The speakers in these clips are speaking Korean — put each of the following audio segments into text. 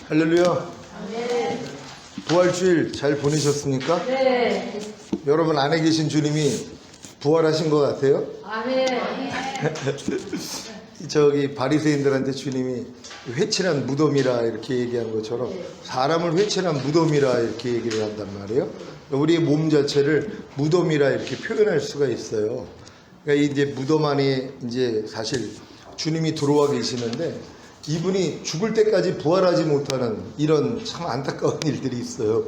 할렐루야. 네. 부활주일 잘 보내셨습니까? 네. 여러분 안에 계신 주님이 부활하신 것 같아요? 아멘. 저기 바리새인들한테 주님이 회칠한 무덤이라 이렇게 얘기한 것처럼 사람을 회칠한 무덤이라 이렇게 얘기를 한단 말이에요. 우리의 몸 자체를 무덤이라 이렇게 표현할 수가 있어요. 그러니까 이제 무덤 안에 이제 사실 주님이 들어와 계시는데 이분이 죽을 때까지 부활하지 못하는 이런 참 안타까운 일들이 있어요.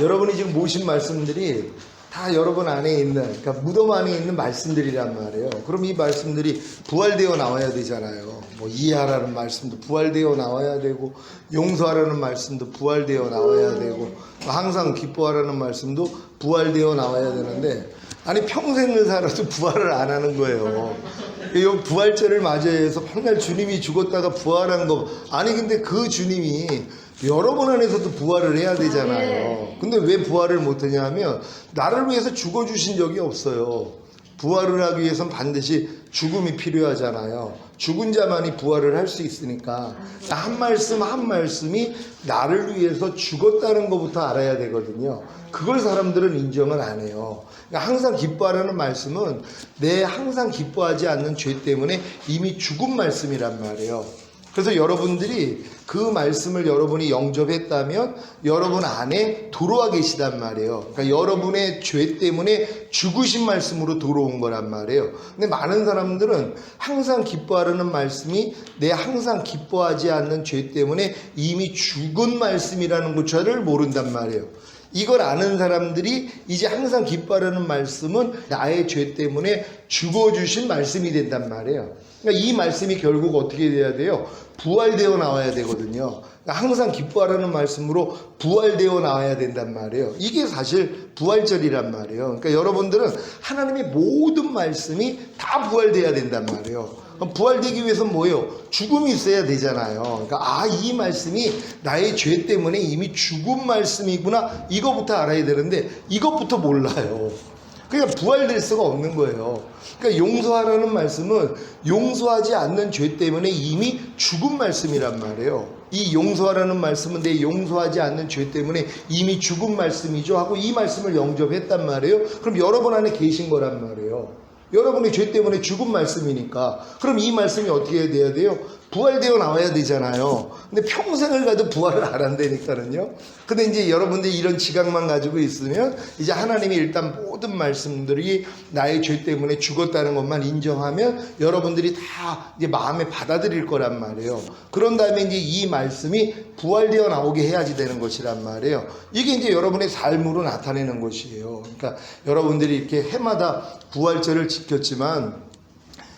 여러분이 지금 모신 말씀들이 다 여러분 안에 있는, 그러니까 무덤 안에 있는 말씀들이란 말이에요. 그럼 이 말씀들이 부활되어 나와야 되잖아요. 뭐 이해하라는 말씀도 부활되어 나와야 되고, 용서하라는 말씀도 부활되어 나와야 되고, 항상 기뻐하라는 말씀도 부활되어 나와야 되는데, 아니 평생을 살아도 부활을 안 하는 거예요. 이 부활절을 맞이해서 맨날 주님이 죽었다가 부활한 거, 아니 근데 그 주님이 여러분 안에서도 부활을 해야 되잖아요. 근데 왜 부활을 못하냐 하면 나를 위해서 죽어주신 적이 없어요. 부활을 하기 위해선 반드시 죽음이 필요하잖아요. 죽은 자만이 부활을 할 수 있으니까 한 말씀 한 말씀이 나를 위해서 죽었다는 것부터 알아야 되거든요. 그걸 사람들은 인정을 안 해요. 그러니까 항상 기뻐하라는 말씀은 내 항상 기뻐하지 않는 죄 때문에 이미 죽은 말씀이란 말이에요. 그래서 여러분들이 그 말씀을 여러분이 영접했다면 여러분 안에 들어와 계시단 말이에요. 그러니까 여러분의 죄 때문에 죽으신 말씀으로 들어온 거란 말이에요. 근데 많은 사람들은 항상 기뻐하라는 말씀이 내 항상 기뻐하지 않는 죄 때문에 이미 죽은 말씀이라는 것을 모른단 말이에요. 이걸 아는 사람들이 이제 항상 기뻐하라는 말씀은 나의 죄 때문에 죽어주신 말씀이 된단 말이에요. 그러니까 이 말씀이 결국 어떻게 돼야 돼요? 부활되어 나와야 되거든요. 그러니까 항상 기뻐하라는 말씀으로 부활되어 나와야 된단 말이에요. 이게 사실 부활절이란 말이에요. 그러니까 여러분들은 하나님의 모든 말씀이 다 부활돼야 된단 말이에요. 부활되기 위해서는 뭐예요? 죽음이 있어야 되잖아요. 그러니까 이 말씀이 나의 죄 때문에 이미 죽은 말씀이구나, 이거부터 알아야 되는데 이것부터 몰라요. 그러니까 부활될 수가 없는 거예요. 그러니까 용서하라는 말씀은 용서하지 않는 죄 때문에 이미 죽은 말씀이란 말이에요. 이 용서하라는 말씀은 내 용서하지 않는 죄 때문에 이미 죽은 말씀이죠 하고 이 말씀을 영접했단 말이에요. 그럼 여러분 안에 계신 거란 말이에요. 여러분의 죄 때문에 죽은 말씀이니까 그럼 이 말씀이 어떻게 돼야 돼요? 부활되어 나와야 되잖아요. 근데 평생을 가도 부활을 안 한다니까는요. 근데 이제 여러분들이 이런 지각만 가지고 있으면 이제 하나님이 일단 모든 말씀들이 나의 죄 때문에 죽었다는 것만 인정하면 여러분들이 다 이제 마음에 받아들일 거란 말이에요. 그런 다음에 이제 이 말씀이 부활되어 나오게 해야지 되는 것이란 말이에요. 이게 이제 여러분의 삶으로 나타내는 것이에요. 그러니까 여러분들이 이렇게 해마다 부활절을 지켰지만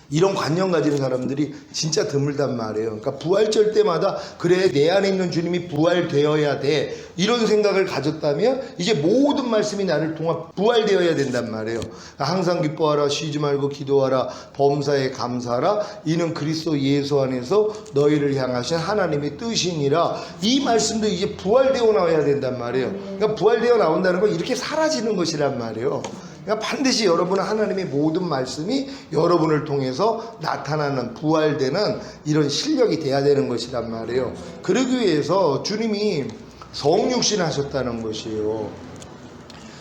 이런 관념 가지는 사람들이 진짜 드물단 말이에요. 그러니까 부활절 때마다 그래 내 안에 있는 주님이 부활되어야 돼, 이런 생각을 가졌다면 이제 모든 말씀이 나를 통해 부활되어야 된단 말이에요. 그러니까 항상 기뻐하라, 쉬지 말고 기도하라, 범사에 감사하라, 이는 그리스도 예수 안에서 너희를 향하신 하나님의 뜻이니라. 이 말씀도 이제 부활되어 나와야 된단 말이에요. 그러니까 부활되어 나온다는 건 이렇게 사라지는 것이란 말이에요. 그러니까 반드시 여러분은 하나님의 모든 말씀이 여러분을 통해서 나타나는 부활되는 이런 실력이 돼야 되는 것이란 말이에요. 그러기 위해서 주님이 성육신 하셨다는 것이에요.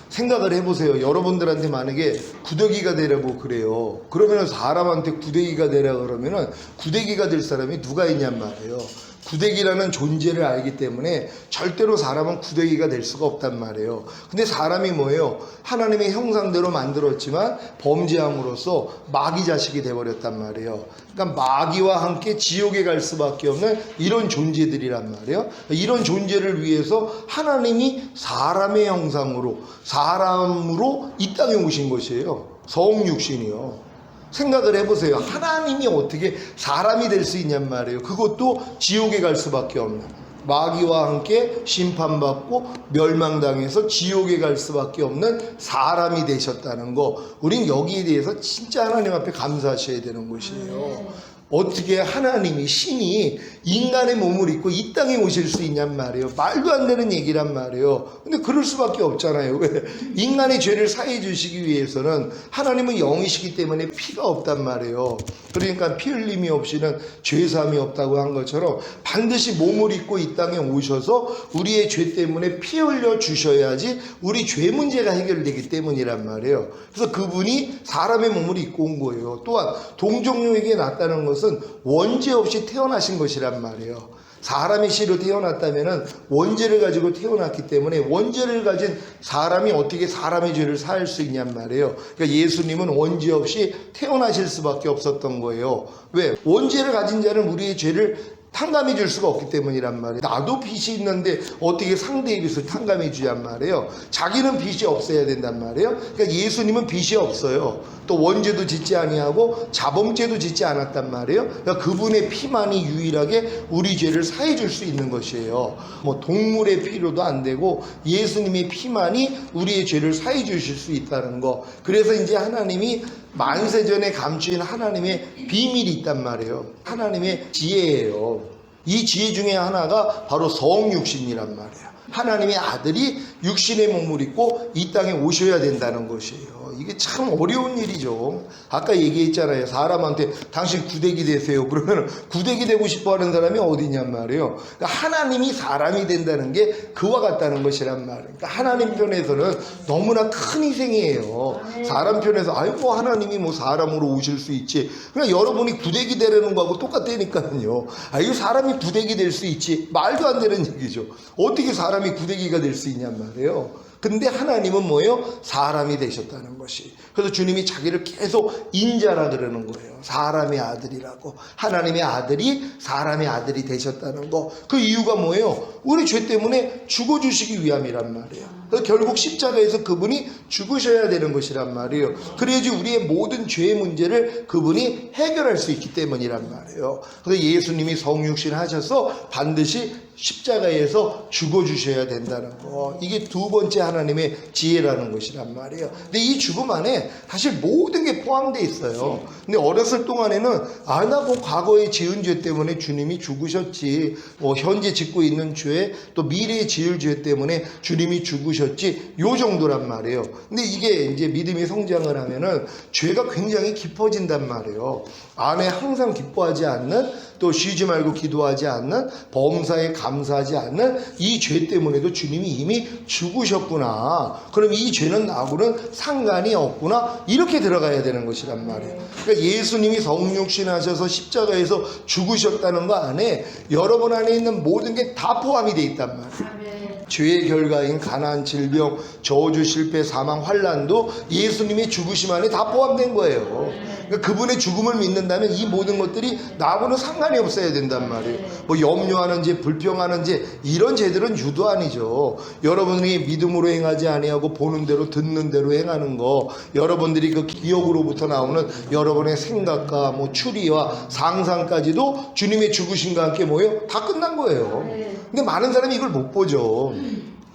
생각을 해보세요. 여러분들한테 만약에 구더기가 되라고 그래요. 그러면 사람한테 구더기가 되라 그러면은 구더기가 될 사람이 누가 있냔 말이에요. 구더기라는 존재를 알기 때문에 절대로 사람은 구더기가 될 수가 없단 말이에요. 근데 사람이 뭐예요? 하나님의 형상대로 만들었지만 범죄함으로써 마귀 자식이 돼버렸단 말이에요. 그러니까 마귀와 함께 지옥에 갈 수밖에 없는 이런 존재들이란 말이에요. 이런 존재를 위해서 하나님이 사람의 형상으로, 사람으로 이 땅에 오신 것이에요. 성육신이요. 생각을 해보세요. 하나님이 어떻게 사람이 될 수 있냔 말이에요. 그것도 지옥에 갈 수밖에 없는, 마귀와 함께 심판받고 멸망당해서 지옥에 갈 수밖에 없는 사람이 되셨다는 거, 우린 여기에 대해서 진짜 하나님 앞에 감사하셔야 되는 것이에요. 어떻게 하나님이 신이 인간의 몸을 입고 이 땅에 오실 수 있냔 말이에요. 말도 안 되는 얘기란 말이에요. 근데 그럴 수밖에 없잖아요. 왜? 인간의 죄를 사해 주시기 위해서는 하나님은 영이시기 때문에 피가 없단 말이에요. 그러니까 피 흘림이 없이는 죄사함이 없다고 한 것처럼 반드시 몸을 입고 이 땅에 오셔서 우리의 죄 때문에 피 흘려 주셔야지 우리 죄 문제가 해결되기 때문이란 말이에요. 그래서 그분이 사람의 몸을 입고 온 거예요. 또한 동정녀에게 났다는 것은 원죄 없이 태어나신 것이란 말이에요. 사람의 씨로 태어났다면 원죄를 가지고 태어났기 때문에 원죄를 가진 사람이 어떻게 사람의 죄를 사할 수 있냔 말이에요. 그러니까 예수님은 원죄 없이 태어나실 수밖에 없었던 거예요. 왜? 원죄를 가진 자는 우리의 죄를 탕감해 줄 수가 없기 때문이란 말이에요. 나도 빚이 있는데 어떻게 상대의 빚을 탕감해 주냔 말이에요. 자기는 빚이 없어야 된단 말이에요. 그러니까 예수님은 빚이 없어요. 또 원죄도 짓지 아니하고 자범죄도 짓지 않았단 말이에요. 그러니까 그분의 피만이 유일하게 우리 죄를 사해 줄 수 있는 것이에요. 뭐 동물의 피로도 안 되고 예수님의 피만이 우리의 죄를 사해 주실 수 있다는 거. 그래서 이제 하나님이 만세전에 감추인 하나님의 비밀이 있단 말이에요. 하나님의 지혜예요. 이 지혜 중에 하나가 바로 성육신이란 말이에요. 하나님의 아들이 육신의 몸을 입고 이 땅에 오셔야 된다는 것이에요. 이게 참 어려운 일이죠. 아까 얘기했잖아요. 사람한테 당신 구대기 되세요. 그러면 구대기 되고 싶어 하는 사람이 어디냔 말이에요. 그러니까 하나님이 사람이 된다는 게 그와 같다는 것이란 말이에요. 그러니까 하나님 편에서는 너무나 큰 희생이에요. 사람 편에서 아이고 하나님이 뭐 사람으로 오실 수 있지. 그러니까 여러분이 구대기 되려는 거하고 똑같다니까요. 아이고 사람이 구대기 될 수 있지. 말도 안 되는 얘기죠. 어떻게 사람이 구대기가 될 수 있냔 말이에요. 근데 하나님은 뭐예요? 사람이 되셨다는 것이. 그래서 주님이 자기를 계속 인자라 그러는 거예요. 사람의 아들이라고. 하나님의 아들이 사람의 아들이 되셨다는 거. 그 이유가 뭐예요? 우리 죄 때문에 죽어주시기 위함이란 말이에요. 그래서 결국 십자가에서 그분이 죽으셔야 되는 것이란 말이에요. 그래야지 우리의 모든 죄의 문제를 그분이 해결할 수 있기 때문이란 말이에요. 그래서 예수님이 성육신 하셔서 반드시 십자가에서 죽어주셔야 된다는 거. 이게 두 번째 하나님의 지혜라는 것이란 말이에요. 근데 이 죽음 안에 사실 모든 게 포함되어 있어요. 근데 어렸을 동안에는 나 뭐 과거에 지은 죄 때문에 주님이 죽으셨지. 현재 짓고 있는 죄 또 미래에 지을 죄 때문에 주님이 죽으셨지. 요 정도란 말이에요. 근데 이게 이제 믿음이 성장을 하면은 죄가 굉장히 깊어진단 말이에요. 안에 항상 기뻐하지 않는 또 쉬지 말고 기도하지 않는 범사에 감사하지 않는 이 죄 때문에도 주님이 이미 죽으셨구나. 그럼 이 죄는 나하고는 상관이 없구나. 이렇게 들어가야 되는 것이란 말이에요. 그러니까 예수님이 성육신 하셔서 십자가에서 죽으셨다는 거 안에 여러분 안에 있는 모든 게 다 포함이 돼 있단 말이에요. 죄의 결과인 가난, 질병, 저주, 실패, 사망, 환난도 예수님의 죽으심 안에 다 포함된 거예요. 그러니까 그분의 죽음을 믿는다면 이 모든 것들이 나하고는 상관이 없어야 된단 말이에요. 뭐 염려하는 죄, 불평하는 죄, 이런 죄들은 유도 아니죠. 여러분이 믿음으로 행하지 아니하고 보는 대로 듣는 대로 행하는 거, 여러분들이 그 기억으로부터 나오는 여러분의 생각과 뭐 추리와 상상까지도 주님의 죽으심과 함께 뭐예요? 다 끝난 거예요. 근데 많은 사람이 이걸 못 보죠.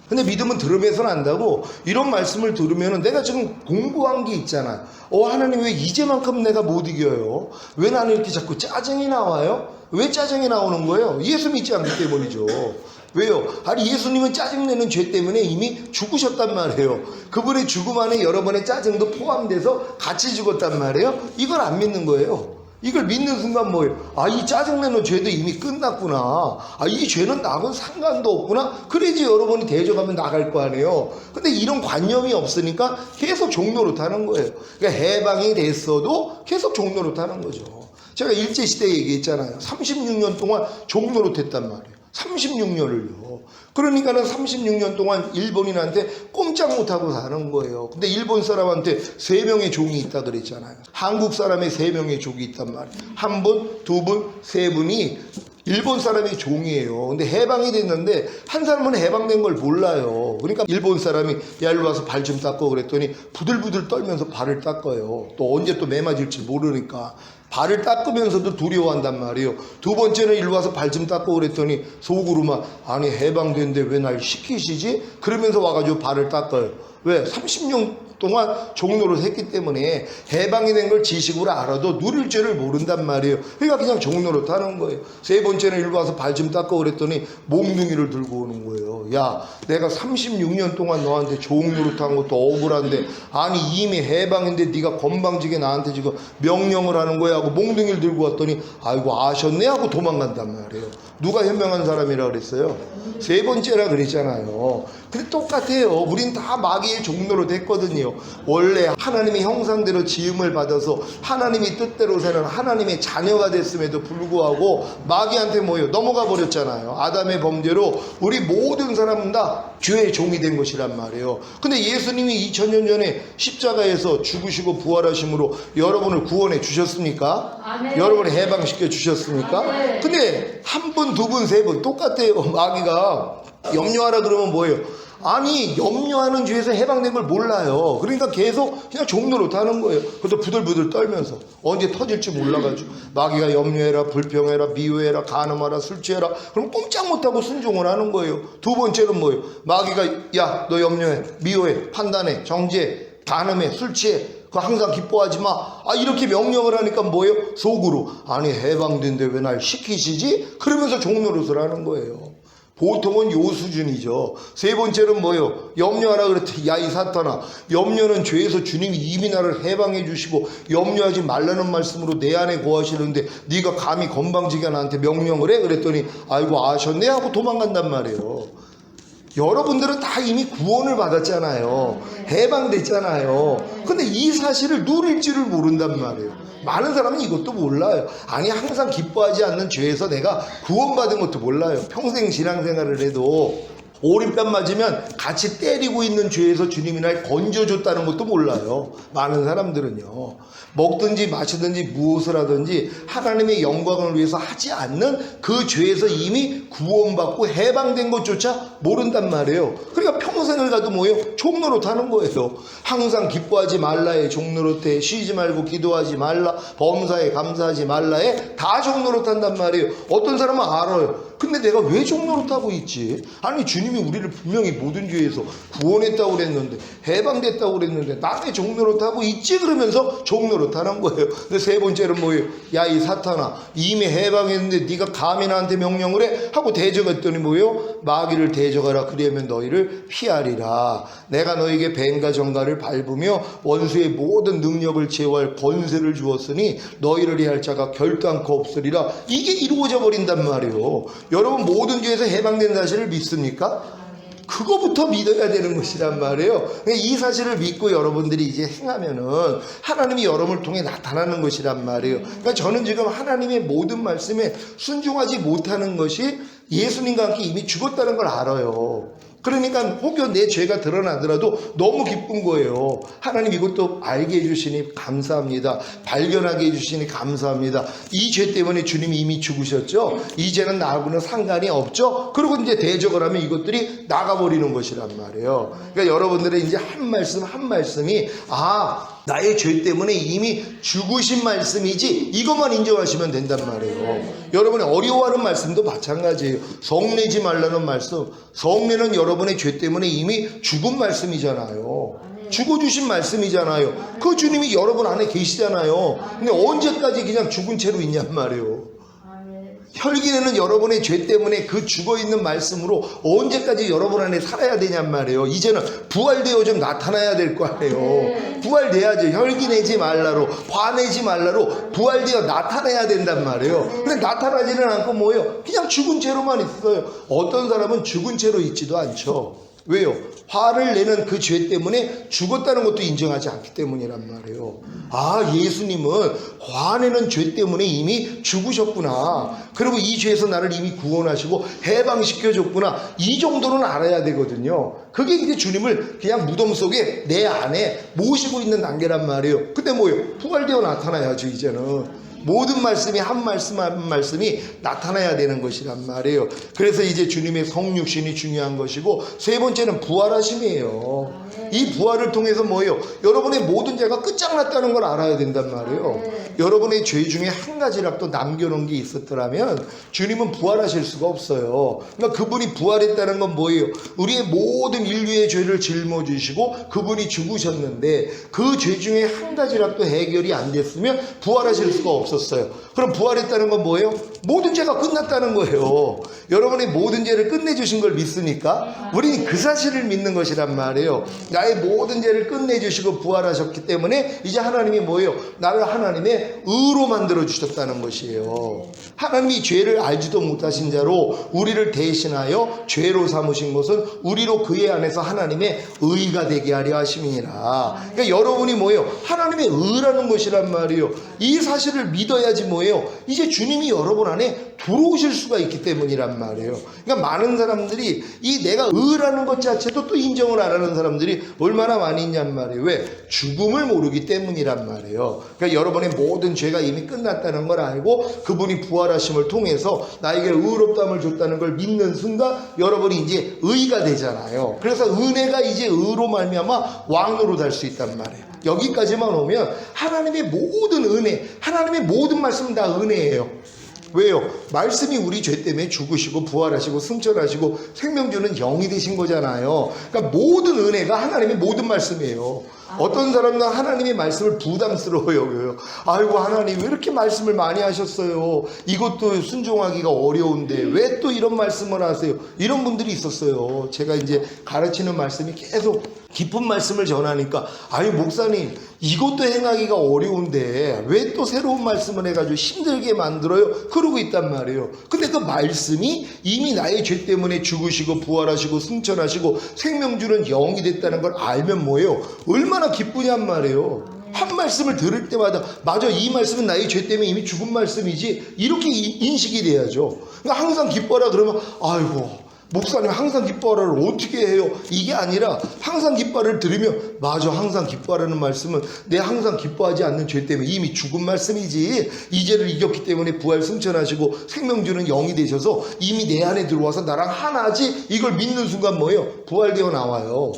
근데 믿음은 들으면서 난다고. 이런 말씀을 들으면 내가 지금 공부한 게 있잖아. 하나님 왜 이제만큼 내가 못 이겨요? 왜 나는 이렇게 자꾸 짜증이 나와요? 왜 짜증이 나오는 거예요? 예수 믿지 않기 때문이죠. 왜요? 아니 예수님은 짜증내는 죄 때문에 이미 죽으셨단 말이에요. 그분의 죽음 안에 여러분의 짜증도 포함돼서 같이 죽었단 말이에요. 이걸 안 믿는 거예요. 이걸 믿는 순간 뭐예요? 이 짜증내는 죄도 이미 끝났구나. 이 죄는 나하고는 상관도 없구나. 그래야지 여러분이 대적하면 나갈 거 아니에요. 근데 이런 관념이 없으니까 계속 종노릇하는 거예요. 그러니까 해방이 됐어도 계속 종노릇하는 거죠. 제가 일제시대 얘기했잖아요. 36년 동안 종노릇했단 말이에요. 36년을요. 그러니까는 36년 동안 일본인한테 꼼짝 못하고 사는 거예요. 근데 일본 사람한테 3명의 종이 있다 그랬잖아요. 한국 사람의 3명의 종이 있단 말이에요. 한 분, 두 분, 세 분이 일본 사람의 종이에요. 근데 해방이 됐는데 한 사람은 해방된 걸 몰라요. 그러니까 일본 사람이 야 일로 와서 발 좀 닦고 그랬더니 부들부들 떨면서 발을 닦아요. 또 언제 또 매 맞을지 모르니까 발을 닦으면서도 두려워한단 말이에요. 두 번째는 일로 와서 발 좀 닦고 그랬더니 속으로만 아니 해방됐는데 왜 날 시키시지? 그러면서 와가지고 발을 닦아요. 왜? 30년 동안 종노릇 했기 때문에 해방이 된 걸 지식으로 알아도 누릴 줄을 모른단 말이에요. 그러니까 그냥 종노릇 하는 거예요. 세 번째는 일로 와서 발 좀 닦아 그랬더니 몽둥이를 들고 오는 거예요. 야, 내가 36년 동안 너한테 종노릇 한 것도 억울한데, 아니 이미 해방인데 네가 건방지게 나한테 지금 명령을 하는 거야 하고 몽둥이를 들고 왔더니 아이고 아셨네 하고 도망간단 말이에요. 누가 현명한 사람이라 그랬어요? 세 번째라 그랬잖아요. 근데 똑같아요. 우린 다 마귀의 종노릇 했거든요. 원래 하나님의 형상대로 지음을 받아서 하나님의 뜻대로 사는 하나님의 자녀가 됐음에도 불구하고 마귀한테 뭐예요? 넘어가 버렸잖아요. 아담의 범죄로 우리 모든 사람은 다 죄의 종이 된 것이란 말이에요. 근데 예수님이 2000년 전에 십자가에서 죽으시고 부활하심으로 여러분을 구원해 주셨습니까? 아멘. 여러분을 해방시켜 주셨습니까? 아멘. 근데 한 번, 두 번, 세 번 똑같아요. 마귀가 염려하라 그러면 뭐예요? 아니 염려하는 죄에서 해방된 걸 몰라요. 그러니까 계속 그냥 종노릇 하는 거예요. 그것도 부들부들 떨면서 언제 터질지 몰라가지고 마귀가 염려해라, 불평해라, 미워해라, 간음하라, 술 취해라. 그럼 꼼짝 못하고 순종을 하는 거예요. 두 번째는 뭐예요? 마귀가 야 너 염려해, 미워해, 판단해, 정죄해, 간음해, 술 취해, 그거 항상 기뻐하지 마. 아 이렇게 명령을 하니까 뭐예요? 속으로 아니 해방된데 왜 날 시키시지? 그러면서 종노릇을 하는 거예요. 보통은 요 수준이죠. 세 번째는 뭐예요? 염려하라 그랬더니 야 이 사탄아, 염려는 죄에서 주님이 이미 나를 해방해 주시고 염려하지 말라는 말씀으로 내 안에 거하시는데 네가 감히 건방지게 나한테 명령을 해? 그랬더니 아이고 아셨네 하고 도망간단 말이에요. 여러분들은 다 이미 구원을 받았잖아요. 해방됐잖아요. 근데 이 사실을 누릴 줄을 모른단 말이에요. 많은 사람은 이것도 몰라요. 아니 항상 기뻐하지 않는 죄에서 내가 구원받은 것도 몰라요. 평생 신앙생활을 해도 오른뺨 맞으면 같이 때리고 있는 죄에서 주님이 날 건져줬다는 것도 몰라요. 많은 사람들은요. 먹든지 마시든지 무엇을 하든지 하나님의 영광을 위해서 하지 않는 그 죄에서 이미 구원받고 해방된 것조차 모른단 말이에요. 그러니까 평생을 가도 뭐예요? 종노릇 하는 거예요. 항상 기뻐하지 말라에 종노릇해, 쉬지 말고 기도하지 말라, 범사에 감사하지 말라에 다 종노릇 한단 말이에요. 어떤 사람은 알아요. 근데 내가 왜 종노릇하고 있지? 아니 주님이 우리를 분명히 모든 죄에서 구원했다고 그랬는데, 해방됐다고 그랬는데 나 왜 종노릇하고 있지? 그러면서 종노릇하는 거예요. 근데 세 번째는 뭐예요? 야 이 사탄아, 이미 해방했는데 네가 감히 나한테 명령을 해? 하고 대적했더니 뭐예요? 마귀를 대적하라, 그리하면 너희를 피하리라. 내가 너에게 뱀과 정갈을 밟으며 원수의 모든 능력을 제어할 권세를 주었으니 너희를 해할 자가 결단코 없으리라. 이게 이루어져 버린단 말이에요. 여러분 모든 죄에서 해방된 사실을 믿습니까? 그거부터 믿어야 되는 것이란 말이에요. 이 사실을 믿고 여러분들이 이제 행하면은 하나님이 여러분을 통해 나타나는 것이란 말이에요. 그러니까 저는 지금 하나님의 모든 말씀에 순종하지 못하는 것이 예수님과 함께 이미 죽었다는 걸 알아요. 그러니까 혹여 내 죄가 드러나더라도 너무 기쁜 거예요. 하나님 이것도 알게 해주시니 감사합니다. 발견하게 해주시니 감사합니다. 이 죄 때문에 주님이 이미 죽으셨죠. 이제는 나하고는 상관이 없죠. 그리고 이제 대적을 하면 이것들이 나가버리는 것이란 말이에요. 그러니까 여러분들의 이제 한 말씀 한 말씀이 나의 죄 때문에 이미 죽으신 말씀이지, 이것만 인정하시면 된단 말이에요. 여러분이 어려워하는 말씀도 마찬가지예요. 성내지 말라는 말씀, 성내는 여러분의 죄 때문에 이미 죽은 말씀이잖아요. 죽어주신 말씀이잖아요. 그 주님이 여러분 안에 계시잖아요. 근데 언제까지 그냥 죽은 채로 있냔 말이에요. 혈기내는 여러분의 죄 때문에 그 죽어있는 말씀으로 언제까지 여러분 안에 살아야 되냔 말이에요. 이제는 부활되어 좀 나타나야 될 거 아니에요. 부활돼야죠. 혈기내지 말라로, 화내지 말라로 부활되어 나타나야 된단 말이에요. 근데 나타나지는 않고 뭐예요? 그냥 죽은 채로만 있어요. 어떤 사람은 죽은 채로 있지도 않죠. 왜요? 화를 내는 그 죄 때문에 죽었다는 것도 인정하지 않기 때문이란 말이에요. 예수님은 화내는 죄 때문에 이미 죽으셨구나. 그리고 이 죄에서 나를 이미 구원하시고 해방시켜줬구나. 이 정도는 알아야 되거든요. 그게 이제 주님을 그냥 무덤 속에 내 안에 모시고 있는 단계란 말이에요. 근데 뭐예요? 부활되어 나타나야죠, 이제는. 모든 말씀이 한 말씀 한 말씀이 나타나야 되는 것이란 말이에요. 그래서 이제 주님의 성육신이 중요한 것이고, 세 번째는 부활하심이에요. 이 부활을 통해서 뭐예요? 여러분의 모든 죄가 끝장났다는 걸 알아야 된단 말이에요. 여러분의 죄 중에 한 가지라도 남겨놓은 게 있었더라면 주님은 부활하실 수가 없어요. 그러니까 그분이 부활했다는 건 뭐예요? 우리의 모든 인류의 죄를 짊어지시고 그분이 죽으셨는데 그 죄 중에 한 가지라도 해결이 안 됐으면 부활하실 수가 없었어요. 그럼 부활했다는 건 뭐예요? 모든 죄가 끝났다는 거예요. 여러분의 모든 죄를 끝내주신 걸 믿습니까? 우리는 그 사실을 믿는 것이란 말이에요. 나의 모든 죄를 끝내주시고 부활하셨기 때문에 이제 하나님이 뭐예요? 나를 하나님의 의로 만들어 주셨다는 것이에요. 하나님이 죄를 알지도 못하신 자로 우리를 대신하여 죄로 삼으신 것은 우리로 그의 안에서 하나님의 의가 되게 하려 하심이니라. 그러니까 여러분이 뭐예요? 하나님의 의라는 것이란 말이에요. 이 사실을 믿어야지 뭐예요? 이제 주님이 여러분 안에 들어오실 수가 있기 때문이란 말이에요. 그러니까 많은 사람들이 이 내가 의라는 것 자체도 또 인정을 안 하는 사람들이 얼마나 많이 있냔 말이에요. 왜? 죽음을 모르기 때문이란 말이에요. 그러니까 여러분의 모든 죄가 이미 끝났다는 걸 알고 그분이 부활하심을 통해서 나에게 의롭다함을 줬다는 걸 믿는 순간 여러분이 이제 의가 되잖아요. 그래서 은혜가 이제 의로 말미암아 왕으로 될 수 있단 말이에요. 여기까지만 오면 하나님의 모든 은혜, 하나님의 모든 말씀은 다 은혜예요. 왜요? 말씀이 우리 죄 때문에 죽으시고 부활하시고 승천하시고 생명 주는 영이 되신 거잖아요. 그러니까 모든 은혜가 하나님의 모든 말씀이에요. 어떤 사람은 하나님의 말씀을 부담스러워 여겨요. 아이고 하나님 왜 이렇게 말씀을 많이 하셨어요. 이것도 순종하기가 어려운데 왜 또 이런 말씀을 하세요. 이런 분들이 있었어요. 제가 이제 가르치는 말씀이 계속 깊은 말씀을 전하니까 아유 목사님 이것도 행하기가 어려운데 왜 또 새로운 말씀을 해가지고 힘들게 만들어요? 그러고 있단 말이에요. 근데 그 말씀이 이미 나의 죄 때문에 죽으시고 부활하시고 승천하시고 생명 주는 영이 됐다는 걸 알면 뭐예요? 얼마나 기쁘냔 말이에요. 한 말씀을 들을 때마다 맞아 이 말씀은 나의 죄 때문에 이미 죽은 말씀이지 이렇게 인식이 돼야죠. 그러니까 항상 기뻐라 그러면 아이고 목사님 항상 기뻐하라를 어떻게 해요? 이게 아니라 항상 기뻐하를 들으면 맞아 항상 기뻐하라는 말씀은 내 항상 기뻐하지 않는 죄 때문에 이미 죽은 말씀이지 이 죄를 이겼기 때문에 부활 승천하시고 생명 주는 영이 되셔서 이미 내 안에 들어와서 나랑 하나지 이걸 믿는 순간 뭐예요? 부활되어 나와요.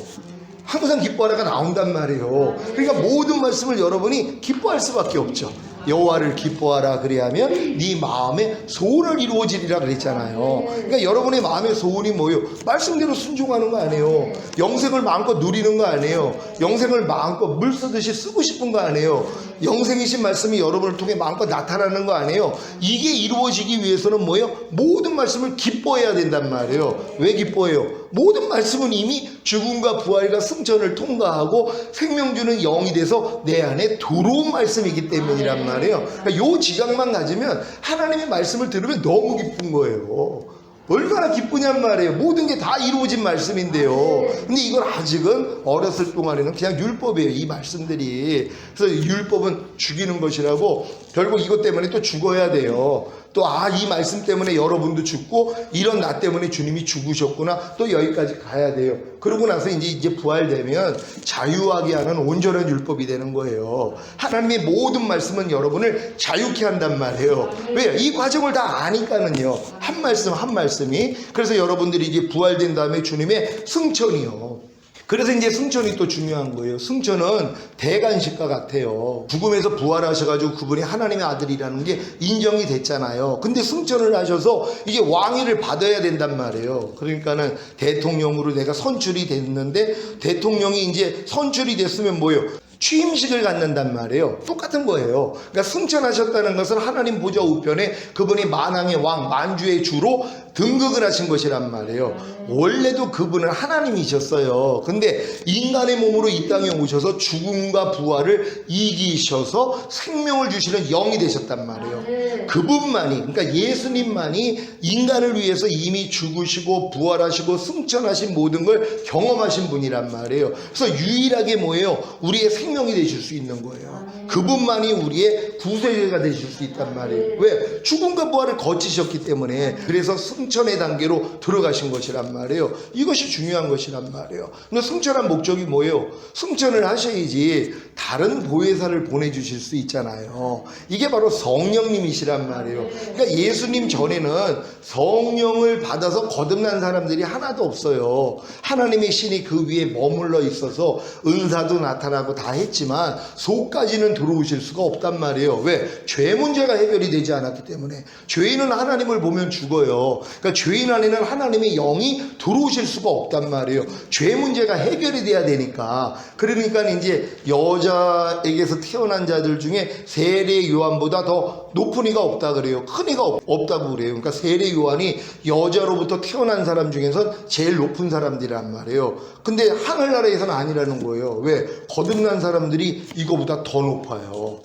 항상 기뻐하라가 나온단 말이에요. 그러니까 모든 말씀을 여러분이 기뻐할 수밖에 없죠. 여호와를 기뻐하라 그리하면 네 마음의 소원을 이루어지리라 그랬잖아요. 그러니까 여러분의 마음의 소원이 뭐예요? 말씀대로 순종하는 거 아니에요. 영생을 마음껏 누리는 거 아니에요. 영생을 마음껏 물 쓰듯이 쓰고 싶은 거 아니에요. 영생이신 말씀이 여러분을 통해 마음껏 나타나는 거 아니에요. 이게 이루어지기 위해서는 뭐예요? 모든 말씀을 기뻐해야 된단 말이에요. 왜 기뻐해요? 모든 말씀은 이미 죽음과 부활과 승천을 통과하고 생명 주는 영이 돼서 내 안에 들어온 말씀이기 때문이란 말이에요. 그러니까 요 지각만 가지면 하나님의 말씀을 들으면 너무 기쁜 거예요. 얼마나 기쁘냔 말이에요. 모든 게 다 이루어진 말씀인데요. 근데 이걸 아직은 어렸을 동안에는 그냥 율법이에요. 이 말씀들이. 그래서 율법은 죽이는 것이라고 결국 이것 때문에 또 죽어야 돼요. 또 이 말씀 때문에 여러분도 죽고 이런 나 때문에 주님이 죽으셨구나. 또 여기까지 가야 돼요. 그러고 나서 이제 부활되면 자유하게 하는 온전한 율법이 되는 거예요. 하나님의 모든 말씀은 여러분을 자유케 한단 말이에요. 왜요? 이 과정을 다 아니까는요. 한 말씀 한 말씀이. 그래서 여러분들이 이제 부활된 다음에 주님의 승천이요. 그래서 이제 승천이 또 중요한 거예요. 승천은 대관식과 같아요. 죽음에서 부활하셔가지고 그분이 하나님의 아들이라는 게 인정이 됐잖아요. 근데 승천을 하셔서 이게 왕위를 받아야 된단 말이에요. 그러니까는 대통령으로 내가 선출이 됐는데 대통령이 이제 선출이 됐으면 뭐예요? 취임식을 갖는단 말이에요. 똑같은 거예요. 그러니까 승천하셨다는 것은 하나님 보좌 우편에 그분이 만왕의 왕, 만주의 주로 등극을 하신 것이란 말이에요. 원래도 그분은 하나님이셨어요. 근데 인간의 몸으로 이 땅에 오셔서 죽음과 부활을 이기셔서 생명을 주시는 영이 되셨단 말이에요. 그분만이, 그러니까 예수님만이 인간을 위해서 이미 죽으시고 부활하시고 승천하신 모든 걸 경험하신 분이란 말이에요. 그래서 유일하게 뭐예요? 우리의 생명이 되실 수 있는 거예요. 그분만이 우리의 구세주가 되실 수 있단 말이에요. 왜? 죽음과 부활을 거치셨기 때문에. 그래서 승천의 단계로 들어가신 것이란 말이에요. 이것이 중요한 것이란 말이에요. 근데 승천한 목적이 뭐예요? 승천을 하셔야지 다른 보혜사를 보내주실 수 있잖아요. 이게 바로 성령님이시란 말이에요. 그러니까 예수님 전에는 성령을 받아서 거듭난 사람들이 하나도 없어요. 하나님의 신이 그 위에 머물러 있어서 은사도 나타나고 다 했지만 속까지는 들어오실 수가 없단 말이에요. 왜? 죄 문제가 해결이 되지 않았기 때문에. 죄인은 하나님을 보면 죽어요. 그러니까 죄인 안에는 하나님의 영이 들어오실 수가 없단 말이에요. 죄 문제가 해결이 돼야 되니까. 그러니까 이제 여자에게서 태어난 자들 중에 세례 요한보다 더 높은 이가 없다 그래요. 큰 이가 없다고 그래요. 그러니까 세례 요한이 여자로부터 태어난 사람 중에서 제일 높은 사람들이란 말이에요. 근데 하늘나라에서는 아니라는 거예요. 왜? 거듭난 사람들이 이거보다 더 높아요.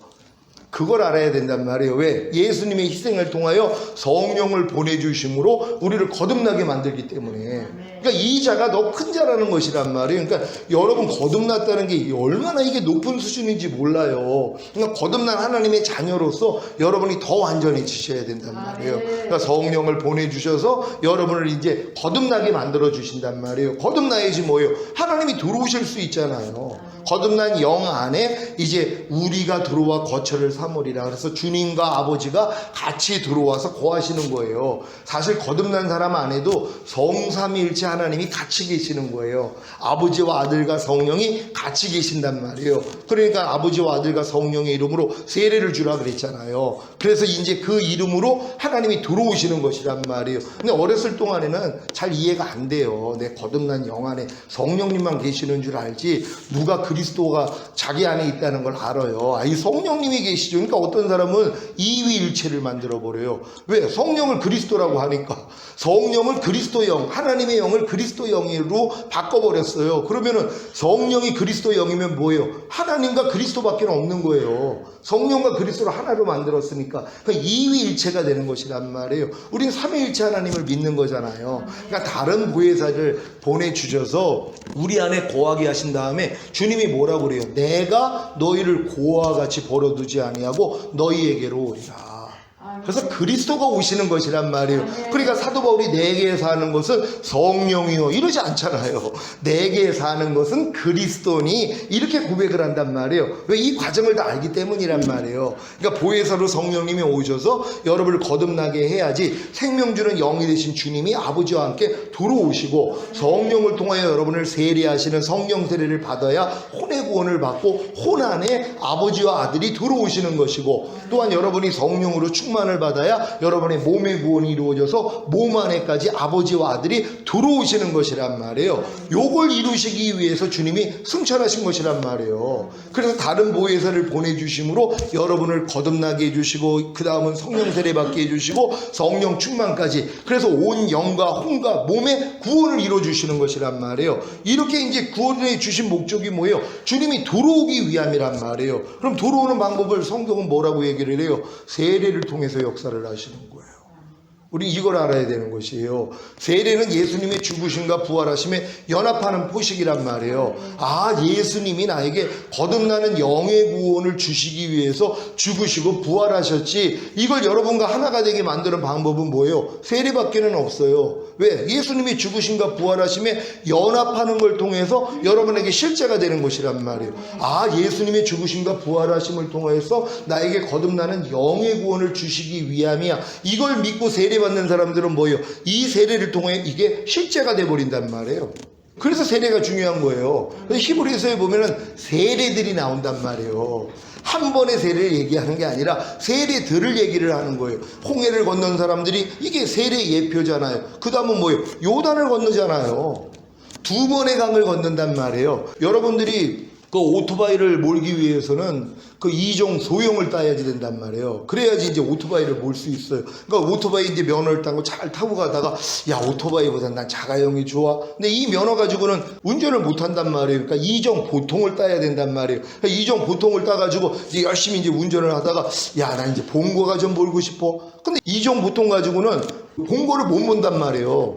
그걸 알아야 된단 말이에요. 왜? 예수님의 희생을 통하여 성령을 보내주심으로 우리를 거듭나게 만들기 때문에. 그러니까 이 자가 더 큰 자라는 것이란 말이에요. 그러니까 여러분 거듭났다는 게 얼마나 이게 높은 수준인지 몰라요. 그러니까 거듭난 하나님의 자녀로서 여러분이 더 완전해지셔야 된단 말이에요. 그러니까 성령을 보내주셔서 여러분을 이제 거듭나게 만들어 주신단 말이에요. 거듭나야지 뭐예요? 하나님이 들어오실 수 있잖아요. 거듭난 영 안에 이제 우리가 들어와 거처를 삼으리라. 그래서 주님과 아버지가 같이 들어와서 거하시는 거예요. 사실 거듭난 사람 안에도 성삼위일체 하나님이 같이 계시는 거예요. 아버지와 아들과 성령이 같이 계신단 말이에요. 그러니까 아버지와 아들과 성령의 이름으로 세례를 주라 그랬잖아요. 그래서 이제 그 이름으로 하나님이 들어오시는 것이란 말이에요. 근데 어렸을 동안에는 잘 이해가 안 돼요. 내 거듭난 영 안에 성령님만 계시는 줄 알지 누가 그리스도가 자기 안에 있다는 걸 알아요. 이 성령님이 계시죠. 그러니까 어떤 사람은 이위일체를 만들어 버려요. 왜? 성령을 그리스도라고 하니까. 성령을 그리스도 영, 하나님의 영을 그리스도 영으로 바꿔버렸어요. 그러면은 성령이 그리스도 영이면 뭐예요? 하나님과 그리스도밖에 없는 거예요. 성령과 그리스도를 하나로 만들었으니까 그러니까 이위일체가 되는 것이란 말이에요. 우린 삼위일체 하나님을 믿는 거잖아요. 그러니까 다른 보혜사를 보내주셔서 우리 안에 거하게 하신 다음에 주님이 뭐라고 그래요? 내가 너희를 고아와 같이 버려두지 아니하고 너희에게로 오리라. 그래서 그리스도가 오시는 것이란 말이에요. 그러니까 사도 바울이 내게 사는 것은 성령이요 이러지 않잖아요. 내게 사는 것은 그리스도니 이렇게 고백을 한단 말이에요. 왜? 이 과정을 다 알기 때문이란 말이에요. 그러니까 보혜사로 성령님이 오셔서 여러분을 거듭나게 해야지 생명 주는 영이 되신 주님이 아버지와 함께 들어오시고 성령을 통하여 여러분을 세례하시는 성령 세례를 받아야 혼의 구원을 받고 혼 안에 아버지와 아들이 들어오시는 것이고 또한 여러분이 성령으로 충만을 받아야 여러분의 몸의 구원이 이루어져서 몸 안에까지 아버지와 아들이 들어오시는 것이란 말이에요. 요걸 이루시기 위해서 주님이 승천하신 것이란 말이에요. 그래서 다른 보혜사를 보내주심으로 여러분을 거듭나게 해주시고 그 다음은 성령 세례 받게 해주시고 성령 충만까지 그래서 온 영과 혼과 몸의 구원을 이루어주시는 것이란 말이에요. 이렇게 이제 구원해 주신 목적이 뭐예요? 주님이 들어오기 위함이란 말이에요. 그럼 들어오는 방법을 성경은 뭐라고 얘기를 해요? 세례를 통해서 역사를 하시는 거예요. 우리 이걸 알아야 되는 것이에요. 세례는 예수님의 죽으심과 부활하심에 연합하는 포식이란 말이에요. 예수님이 나에게 거듭나는 영의 구원을 주시기 위해서 죽으시고 부활하셨지 이걸 여러분과 하나가 되게 만드는 방법은 뭐예요? 세례밖에는 없어요. 왜? 예수님이 죽으심과 부활하심에 연합하는 걸 통해서 여러분에게 실제가 되는 것이란 말이에요. 예수님의 죽으심과 부활하심을 통해서 나에게 거듭나는 영의 구원을 주시기 위함이야. 이걸 믿고 세례받는 사람들은 뭐예요? 이 세례를 통해 이게 실제가 돼버린단 말이에요. 그래서 세례가 중요한 거예요. 히브리서에 보면은 세례들이 나온단 말이에요. 한 번의 세례를 얘기하는 게 아니라 세례들을 얘기를 하는 거예요. 홍해를 건넌 사람들이 이게 세례 예표잖아요. 그 다음은 뭐예요? 요단을 건너잖아요. 두 번의 강을 건넌단 말이에요. 여러분들이 그 오토바이를 몰기 위해서는 그 2종 소형을 따야지 된단 말이에요. 그래야지 이제 오토바이를 몰 수 있어요. 그러니까 오토바이 이제 면허를 따고 잘 타고 가다가 오토바이보다 난 자가용이 좋아. 근데 이 면허 가지고는 운전을 못 한단 말이에요. 그러니까 2종 보통을 따야 된단 말이에요. 그러니까 2종 보통을 따가지고 이제 열심히 이제 운전을 하다가 나 이제 봉고가 좀 몰고 싶어. 근데 2종 보통 가지고는 봉고를 못 몰단 말이에요.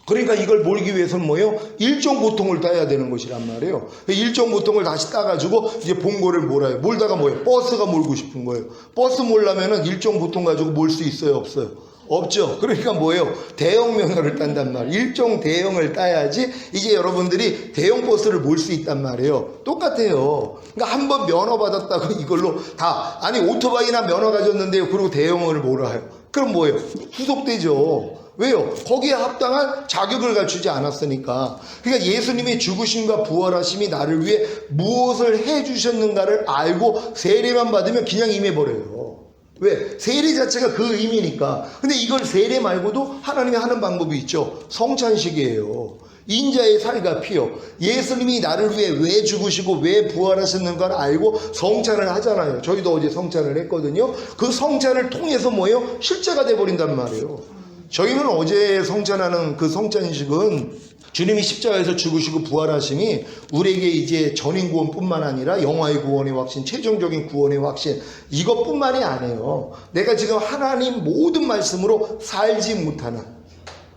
그러니까 이걸 몰기 위해서는 뭐예요? 일종 보통을 따야 되는 것이란 말이에요. 일종 보통을 다시 따가지고 이제 봉고를 몰아요. 몰다가 뭐예요? 버스가 몰고 싶은 거예요. 버스 몰려면은 일종 보통 가지고 몰 수 있어요? 없어요? 없죠. 그러니까 뭐예요? 대형 면허를 딴단 말이에요. 일종 대형을 따야지 이제 여러분들이 대형 버스를 몰 수 있단 말이에요. 똑같아요. 그러니까 한번 면허 받았다고 이걸로 다, 아니 오토바이나 면허 가졌는데요, 그리고 대형을 몰아요. 그럼 뭐예요? 후속되죠. 왜요? 거기에 합당한 자격을 갖추지 않았으니까. 그러니까 예수님의 죽으심과 부활하심이 나를 위해 무엇을 해주셨는가를 알고 세례만 받으면 그냥 임해버려요. 왜? 세례 자체가 그 의미니까. 근데 이걸 세례 말고도 하나님이 하는 방법이 있죠. 성찬식이에요. 인자의 살과 피요. 예수님이 나를 위해 왜 죽으시고 왜 부활하셨는가를 알고 성찬을 하잖아요. 저희도 어제 성찬을 했거든요. 그 성찬을 통해서 뭐예요? 실제가 돼버린단 말이에요. 저희는 어제 성찬하는 그 성찬식은 주님이 십자가에서 죽으시고 부활하심이 우리에게 이제 전인 구원뿐만 아니라 영화의 구원의 확신, 최종적인 구원의 확신, 이것뿐만이 아니에요. 내가 지금 하나님 모든 말씀으로 살지 못하는,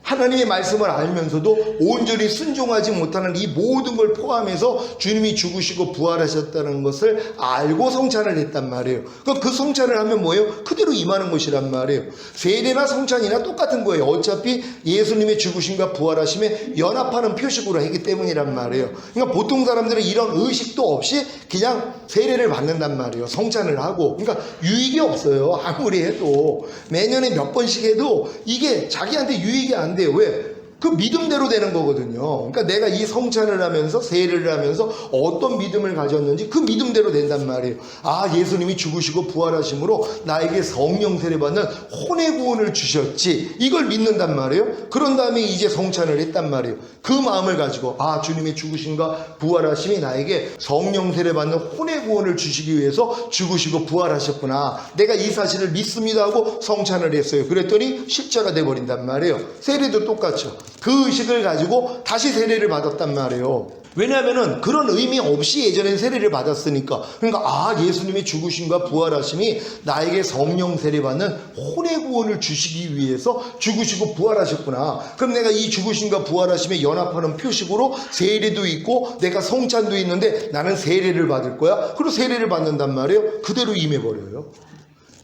하나님의 말씀을 알면서도 온전히 순종하지 못하는 이 모든 걸 포함해서 주님이 죽으시고 부활하셨다는 것을 알고 성찬을 했단 말이에요. 그 성찬을 하면 뭐예요? 그대로 임하는 것이란 말이에요. 세례나 성찬이나 똑같은 거예요. 어차피 예수님의 죽으심과 부활하심에 연합하는 표식으로 하기 때문이란 말이에요. 그러니까 보통 사람들은 이런 의식도 없이 그냥 세례를 받는단 말이에요. 성찬을 하고. 그러니까 유익이 없어요. 아무리 해도. 매년에 몇 번씩 해도 이게 자기한테 유익이 안 돼요. 왜? 그 믿음대로 되는 거거든요. 그러니까 내가 이 성찬을 하면서 세례를 하면서 어떤 믿음을 가졌는지 그 믿음대로 된단 말이에요. 아, 예수님이 죽으시고 부활하심으로 나에게 성령 세례 받는 혼의 구원을 주셨지, 이걸 믿는단 말이에요. 그런 다음에 이제 성찬을 했단 말이에요. 그 마음을 가지고 아, 주님의 죽으심과 부활하심이 나에게 성령 세례 받는 혼의 구원을 주시기 위해서 죽으시고 부활하셨구나, 내가 이 사실을 믿습니다 하고 성찬을 했어요. 그랬더니 십자가 돼버린단 말이에요. 세례도 똑같죠. 그 의식을 가지고 다시 세례를 받았단 말이에요. 왜냐하면은 그런 의미 없이 예전엔 세례를 받았으니까. 그러니까 아, 예수님의 죽으심과 부활하심이 나에게 성령 세례 받는 혼의 구원을 주시기 위해서 죽으시고 부활하셨구나. 그럼 내가 이 죽으심과 부활하심에 연합하는 표식으로 세례도 있고 내가 성찬도 있는데 나는 세례를 받을 거야. 그리고 세례를 받는단 말이에요. 그대로 임해버려요.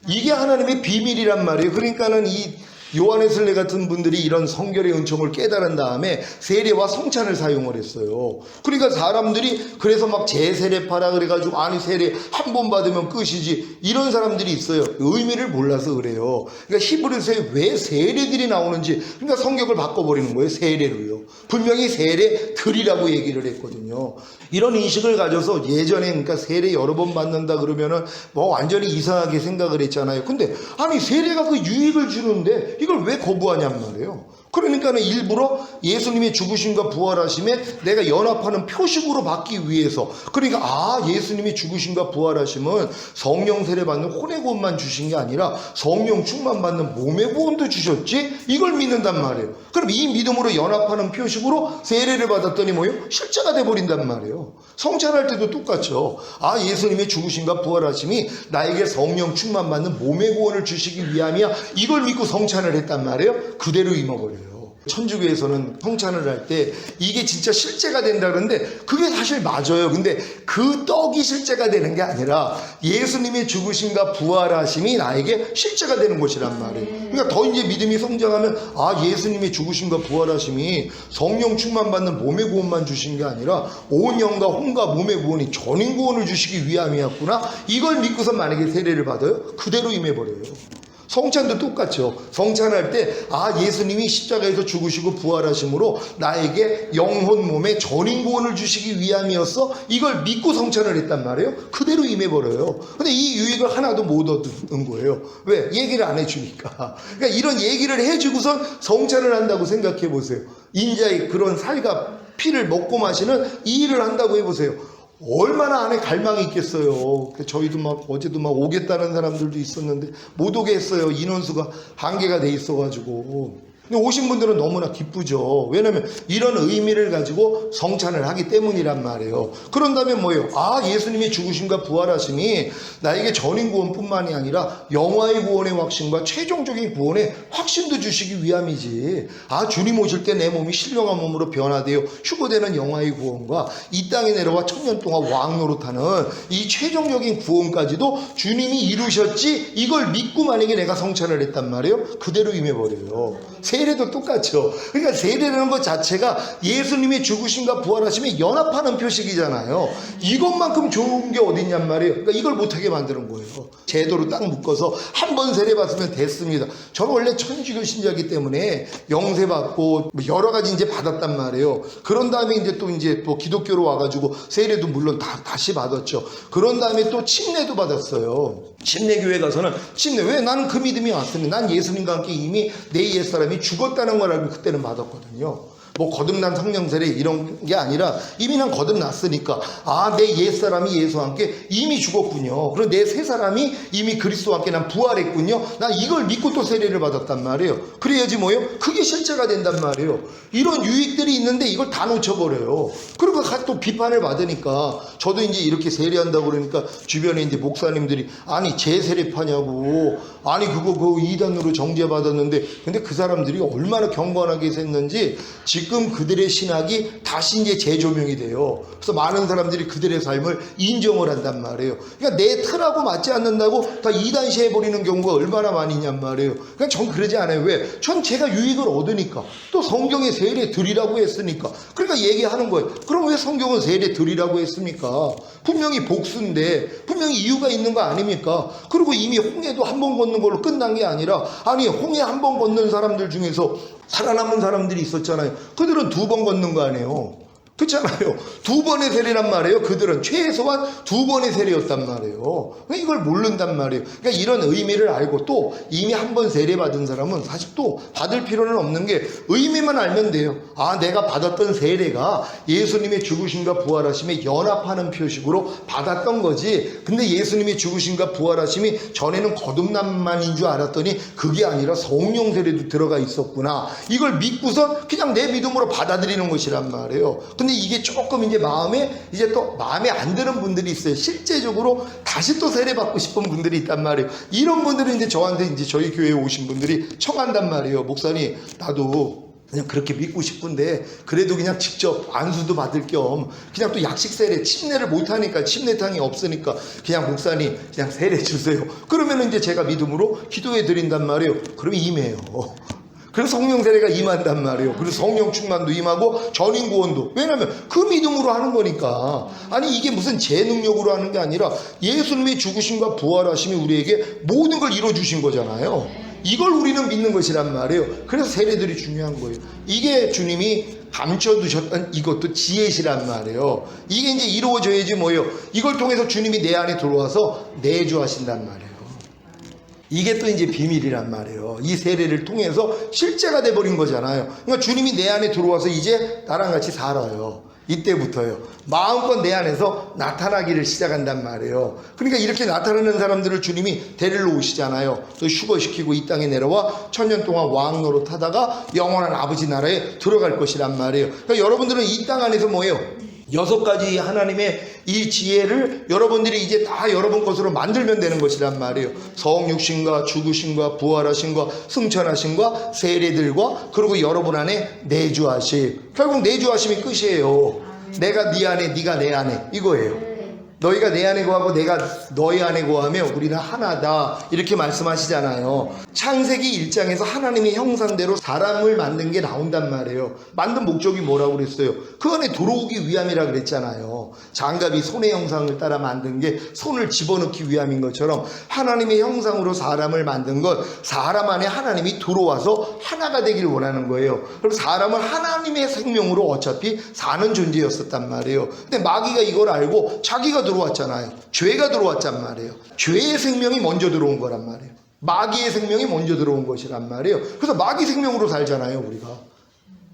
이게 하나님의 비밀이란 말이에요. 그러니까는 이 요한의 순례 같은 분들이 이런 성결의 은총을 깨달은 다음에 세례와 성찬을 사용을 했어요. 그러니까 사람들이 그래서 막 재세례파라 그래가지고 아니 세례 한 번 받으면 끝이지, 이런 사람들이 있어요. 의미를 몰라서 그래요. 그러니까 히브리서에 왜 세례들이 나오는지, 그러니까 성격을 바꿔버리는 거예요. 세례로요. 분명히 세례들이라고 얘기를 했거든요. 이런 인식을 가져서 예전에 그러니까 세례 여러 번 받는다 그러면은 뭐 완전히 이상하게 생각을 했잖아요. 근데 아니 세례가 그 유익을 주는데 이걸 왜 거부하냔 말이에요. 그러니까는 일부러 예수님의 죽으심과 부활하심에 내가 연합하는 표식으로 받기 위해서, 그러니까 아, 예수님이 죽으심과 부활하심은 성령 세례 받는 혼의 구원만 주신 게 아니라 성령 충만 받는 몸의 구원도 주셨지, 이걸 믿는단 말이에요. 그럼 이 믿음으로 연합하는 표식으로 세례를 받았더니 뭐예요? 실제가 돼버린단 말이에요. 성찬할 때도 똑같죠. 아, 예수님의 죽으심과 부활하심이 나에게 성령 충만 받는 몸의 구원을 주시기 위함이야, 이걸 믿고 성찬을 했단 말이에요. 그대로 임어버려요. 천주교에서는 성찬을 할 때 이게 진짜 실제가 된다 그러는데 그게 사실 맞아요. 근데 그 떡이 실제가 되는 게 아니라 예수님의 죽으심과 부활하심이 나에게 실제가 되는 것이란 말이에요. 그러니까 더 이제 믿음이 성장하면 아, 예수님의 죽으심과 부활하심이 성령 충만 받는 몸의 구원만 주신 게 아니라 온 영과 혼과 몸의 구원이 전인 구원을 주시기 위함이었구나, 이걸 믿고서 만약에 세례를 받아요. 그대로 임해버려요. 성찬도 똑같죠. 성찬할 때 아, 예수님이 십자가에서 죽으시고 부활하심으로 나에게 영혼 몸에 전인 구원을 주시기 위함이었어, 이걸 믿고 성찬을 했단 말이에요. 그대로 임해버려요. 근데 이 유익을 하나도 못 얻은 거예요. 왜? 얘기를 안 해주니까. 그러니까 이런 얘기를 해주고선 성찬을 한다고 생각해 보세요. 인자의 그런 살과 피를 먹고 마시는 이 일을 한다고 해보세요. 얼마나 안에 갈망이 있겠어요. 저희도 막 어제도 막 오겠다는 사람들도 있었는데 못 오게 했어요. 인원수가 한계가 돼 있어가지고. 근데 오신 분들은 너무나 기쁘죠. 왜냐하면 이런 의미를 가지고 성찬을 하기 때문이란 말이에요. 그런 다음에 뭐예요? 아, 예수님이 죽으심과 부활하심이 나에게 전인 구원뿐만이 아니라 영화의 구원의 확신과 최종적인 구원의 확신도 주시기 위함이지. 아, 주님 오실 때 내 몸이 신령한 몸으로 변화되어 휴거되는 영화의 구원과 이 땅에 내려와 천년 동안 왕 노릇하는 이 최종적인 구원까지도 주님이 이루셨지, 이걸 믿고 만약에 내가 성찬을 했단 말이에요. 그대로 임해버려요. 세례도 똑같죠. 그러니까 세례라는 것 자체가 예수님이 죽으심과 부활하심에 연합하는 표식이잖아요. 이것만큼 좋은 게 어딨냔 말이에요. 그러니까 이걸 못하게 만드는 거예요. 제도로 딱 묶어서 한 번 세례 받으면 됐습니다. 저는 원래 천주교 신자이기 때문에 영세 받고 여러 가지 이제 받았단 말이에요. 그런 다음에 이제 또 기독교로 와가지고 세례도 물론 다시 받았죠. 그런 다음에 또 침례도 받았어요. 침례교회 가서는 왜 나는 그 믿음이 왔으니 난 예수님과 함께 이미 내 옛사람이 죽었다는 걸 알고 그때는 받았거든요. 뭐 거듭난 성령 세례 이런 게 아니라 이미 난 거듭났으니까 아, 내 옛사람이 예수와 함께 이미 죽었군요. 그리고 내 새 사람이 이미 그리스도와 함께 난 부활했군요. 난 이걸 믿고 또 세례를 받았단 말이에요. 그래야지 뭐예요? 그게 실제가 된단 말이에요. 이런 유익들이 있는데 이걸 다 놓쳐버려요. 그리고 또 비판을 받으니까 저도 이제 이렇게 세례한다고 그러니까 주변에 이제 목사님들이 아니 재세례파냐고, 아니 그거 이단으로 정죄받았는데, 근데 그 사람들이 얼마나 경건하게 했는지 지금 그들의 신학이 다시 이제 재조명이 돼요. 그래서 많은 사람들이 그들의 삶을 인정을 한단 말이에요. 그러니까 내 틀하고 맞지 않는다고 다 이단시해버리는 경우가 얼마나 많이 있냔 말이에요. 그러니까 전 그러지 않아요. 왜? 전 제가 유익을 얻으니까, 또 성경에 세례 드리라고 했으니까. 그러니까 얘기하는 거예요. 그럼 왜 성경은 세례 드리라고 했습니까? 분명히 복수인데 분명히 이유가 있는 거 아닙니까? 그리고 이미 홍해도 한 번 걷는 걸로 끝난 게 아니라, 아니 홍해 한 번 걷는 사람들 중에서 살아남은 사람들이 있었잖아요. 그들은 2번 걷는 거 아니에요. 그렇잖아요. 2번의 세례란 말이에요. 그들은 최소한 2번의 세례였단 말이에요. 이걸 모른단 말이에요. 그러니까 이런 의미를 알고 또 이미 한 번 세례 받은 사람은 사실 또 받을 필요는 없는 게 의미만 알면 돼요. 아, 내가 받았던 세례가 예수님의 죽으심과 부활하심에 연합하는 표식으로 받았던 거지. 근데 예수님의 죽으심과 부활하심이 전에는 거듭남만인 줄 알았더니 그게 아니라 성령 세례도 들어가 있었구나. 이걸 믿고서 그냥 내 믿음으로 받아들이는 것이란 말이에요. 근데 이게 조금 이제 이제 또 마음에 안 드는 분들이 있어요. 실제적으로 다시 또 세례 받고 싶은 분들이 있단 말이에요. 이런 분들은 이제 저한테 이제 저희 교회에 오신 분들이 청한단 말이에요. 목사님, 나도 그냥 그렇게 믿고 싶은데 그래도 그냥 직접 안수도 받을 겸 그냥 또 약식 세례, 침례를 못하니까, 침례탕이 없으니까 그냥 목사님 그냥 세례 주세요. 그러면 이제 제가 믿음으로 기도해 드린단 말이에요. 그러면 임해요. 그래서 성령 세례가 임한단 말이에요. 그리고 성령 충만도 임하고 전인 구원도. 왜냐하면 그 믿음으로 하는 거니까. 아니 이게 무슨 제 능력으로 하는 게 아니라 예수님의 죽으심과 부활하심이 우리에게 모든 걸 이루어주신 거잖아요. 이걸 우리는 믿는 것이란 말이에요. 그래서 세례들이 중요한 거예요. 이게 주님이 감춰두셨던 이것도 지혜시란 말이에요. 이게 이제 이루어져야지 뭐예요. 이걸 통해서 주님이 내 안에 들어와서 내주하신단 말이에요. 이게 또 이제 비밀이란 말이에요. 이 세례를 통해서 실제가 돼버린 거잖아요. 그러니까 주님이 내 안에 들어와서 이제 나랑 같이 살아요. 이때부터요. 마음껏 내 안에서 나타나기를 시작한단 말이에요. 그러니까 이렇게 나타나는 사람들을 주님이 데리러 오시잖아요. 또 휴거시키고 이 땅에 내려와 천년 동안 왕 노릇하다가 영원한 아버지 나라에 들어갈 것이란 말이에요. 그러니까 여러분들은 이 땅 안에서 뭐예요? 6가지 하나님의 이 지혜를 여러분들이 이제 다 여러분 것으로 만들면 되는 것이란 말이에요. 성육신과 죽으심과 부활하심과 승천하심과 세례들과 그리고 여러분 안에 내주하심. 결국 내주하심이 끝이에요. 내가 네 안에, 네가 내 안에, 이거예요. 너희가 내 안에 거하고 내가 너희 안에 거하며 우리는 하나다, 이렇게 말씀하시잖아요. 창세기 1장에서 하나님의 형상대로 사람을 만든 게 나온단 말이에요. 만든 목적이 뭐라고 그랬어요? 그 안에 들어오기 위함이라 그랬잖아요. 장갑이 손의 형상을 따라 만든 게 손을 집어넣기 위함인 것처럼 하나님의 형상으로 사람을 만든 것, 사람 안에 하나님이 들어와서 하나가 되길 원하는 거예요. 그럼 사람은 하나님의 생명으로 어차피 사는 존재였었단 말이에요. 근데 마귀가 이걸 알고 자기가 들어왔잖아요. 죄가 들어왔단 말이에요. 죄의 생명이 먼저 들어온 거란 말이에요. 마귀의 생명이 먼저 들어온 것이란 말이에요. 그래서 마귀 생명으로 살잖아요, 우리가.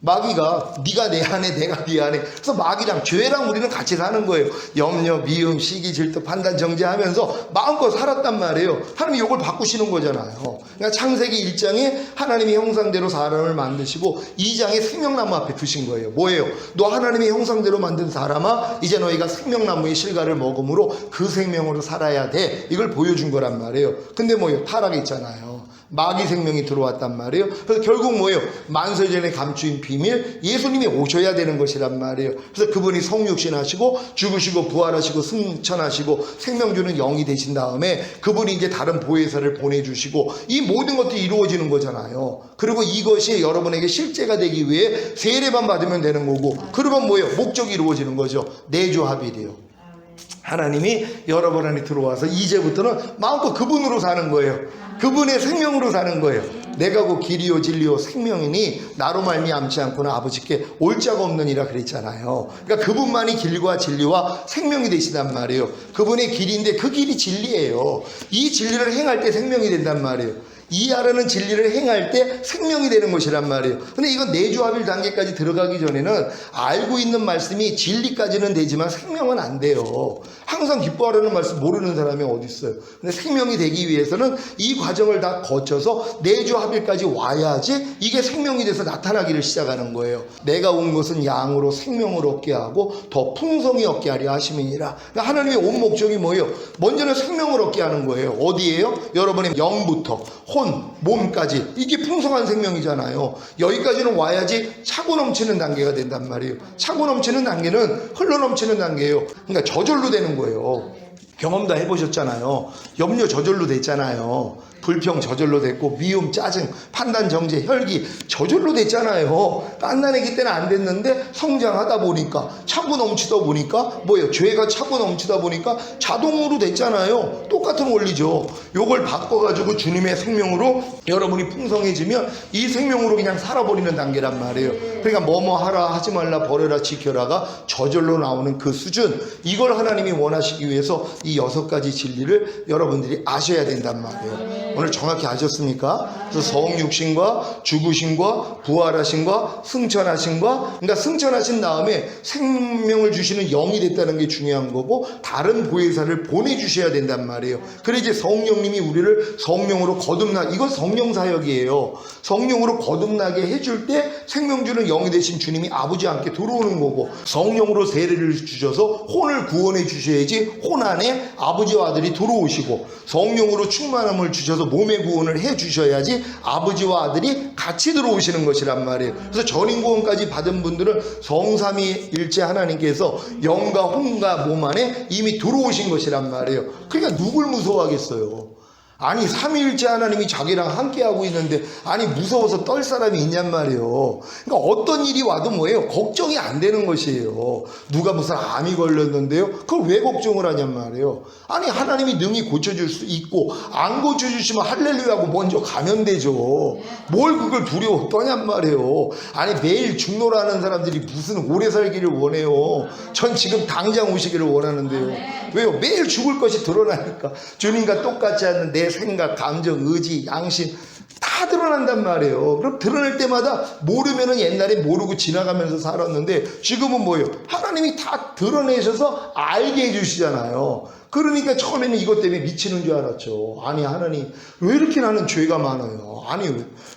마귀가 네가 내 안에 내가 네 안에, 그래서 마귀랑 죄랑 우리는 같이 사는 거예요. 염려, 미움, 시기, 질투, 판단, 정죄하면서 마음껏 살았단 말이에요. 하나님이 이걸 바꾸시는 거잖아요. 그러니까 창세기 1장에 하나님의 형상대로 사람을 만드시고 2장에 생명나무 앞에 두신 거예요. 뭐예요? 너 하나님의 형상대로 만든 사람아, 이제 너희가 생명나무의 실과를 먹음으로 그 생명으로 살아야 돼. 이걸 보여준 거란 말이에요. 근데 뭐예요? 타락했잖아요. 마귀 생명이 들어왔단 말이에요. 그래서 결국 뭐예요? 만세전에 감추인 비밀, 예수님이 오셔야 되는 것이란 말이에요. 그래서 그분이 성육신 하시고 죽으시고 부활하시고 승천하시고 생명 주는 영이 되신 다음에 그분이 이제 다른 보혜사를 보내주시고 이 모든 것들이 이루어지는 거잖아요. 그리고 이것이 여러분에게 실제가 되기 위해 세례만 받으면 되는 거고, 그러면 뭐예요? 목적이 이루어지는 거죠. 내주합의돼요. 하나님이 여러분 안에 들어와서 이제부터는 마음껏 그분으로 사는 거예요. 그분의 생명으로 사는 거예요. 내가 그 길이요 진리요 생명이니 나로 말미암지 않고는 아버지께 올 자가 없느니라 그랬잖아요. 그러니까 그분만이 길과 진리와 생명이 되시단 말이에요. 그분의 길인데 그 길이 진리예요. 이 진리를 행할 때 생명이 된단 말이에요. 이 아라는 진리를 행할 때 생명이 되는 것이란 말이에요. 근데 이건 내주합일 단계까지 들어가기 전에는 알고 있는 말씀이 진리까지는 되지만 생명은 안 돼요. 항상 기뻐하라는 말씀 모르는 사람이 어디 있어요. 근데 생명이 되기 위해서는 이 과정을 다 거쳐서 내주합일까지 와야지 이게 생명이 돼서 나타나기를 시작하는 거예요. 내가 온 것은 양으로 생명을 얻게 하고 더 풍성히 얻게 하려 하심이니라. 그러니까 하나님의 온 목적이 뭐예요? 먼저는 생명을 얻게 하는 거예요. 어디예요? 여러분의 영부터 혼, 몸까지. 이게 풍성한 생명이잖아요. 여기까지는 와야지 차고 넘치는 단계가 된단 말이에요. 차고 넘치는 단계는 흘러 넘치는 단계예요. 그러니까 저절로 되는 거예요. 경험 다 해보셨잖아요. 염려 저절로 됐잖아요. 불평 저절로 됐고, 미움, 짜증, 판단, 정죄, 혈기 저절로 됐잖아요. 깐난애기 때는 안 됐는데 성장하다 보니까, 차고 넘치다 보니까 뭐예요? 죄가 차고 넘치다 보니까 자동으로 됐잖아요. 똑같은 원리죠. 요걸 바꿔가지고 주님의 생명으로 여러분이 풍성해지면 이 생명으로 그냥 살아버리는 단계란 말이에요. 그러니까 뭐뭐 하라, 하지 말라, 버려라, 지켜라가 저절로 나오는 그 수준, 이걸 하나님이 원하시기 위해서 이 6가지 진리를 여러분들이 아셔야 된단 말이에요. 오늘 정확히 아셨습니까? 그래서 성육신과 죽으신과 부활하신과 승천하신과, 그러니까 승천하신 다음에 생명을 주시는 영이 됐다는 게 중요한 거고, 다른 보혜사를 보내주셔야 된단 말이에요. 그래 이제 성령님이 우리를 성령으로 거듭나, 이건 성령 사역이에요. 성령으로 거듭나게 해줄 때 생명 주는 영이 되신 주님이 아버지와 함께 들어오는 거고, 성령으로 세례를 주셔서 혼을 구원해 주셔야지 혼 안에 아버지와 아들이 들어오시고, 성령으로 충만함을 주셔서 몸의 구원을 해 주셔야지 아버지와 아들이 같이 들어오시는 것이란 말이에요. 그래서 전인구원까지 받은 분들은 성삼위일체 하나님께서 영과 혼과 몸 안에 이미 들어오신 것이란 말이에요. 그러니까 누굴 무서워하겠어요? 아니 삼위일체 하나님이 자기랑 함께하고 있는데 아니 무서워서 떨 사람이 있냔 말이에요. 그러니까 어떤 일이 와도 뭐예요? 걱정이 안 되는 것이에요. 누가 무슨 암이 걸렸는데요? 그걸 왜 걱정을 하냔 말이에요. 아니 하나님이 능히 고쳐줄 수 있고 안 고쳐주시면 할렐루야하고 먼저 가면 되죠. 뭘 그걸 두려워 떠냔 말이에요. 아니 매일 죽노라는 사람들이 무슨 오래 살기를 원해요. 전 지금 당장 오시기를 원하는데요. 왜요? 매일 죽을 것이 드러나니까. 주님과 똑같지 않는 내 생각, 감정, 의지, 양심 다 드러난단 말이에요. 그럼 드러낼 때마다 모르면은 옛날에 모르고 지나가면서 살았는데 지금은 뭐예요? 하나님이 다 드러내셔서 알게 해주시잖아요. 그러니까 처음에는 이것 때문에 미치는 줄 알았죠. 아니 하나님 왜 이렇게 나는 죄가 많아요? 아니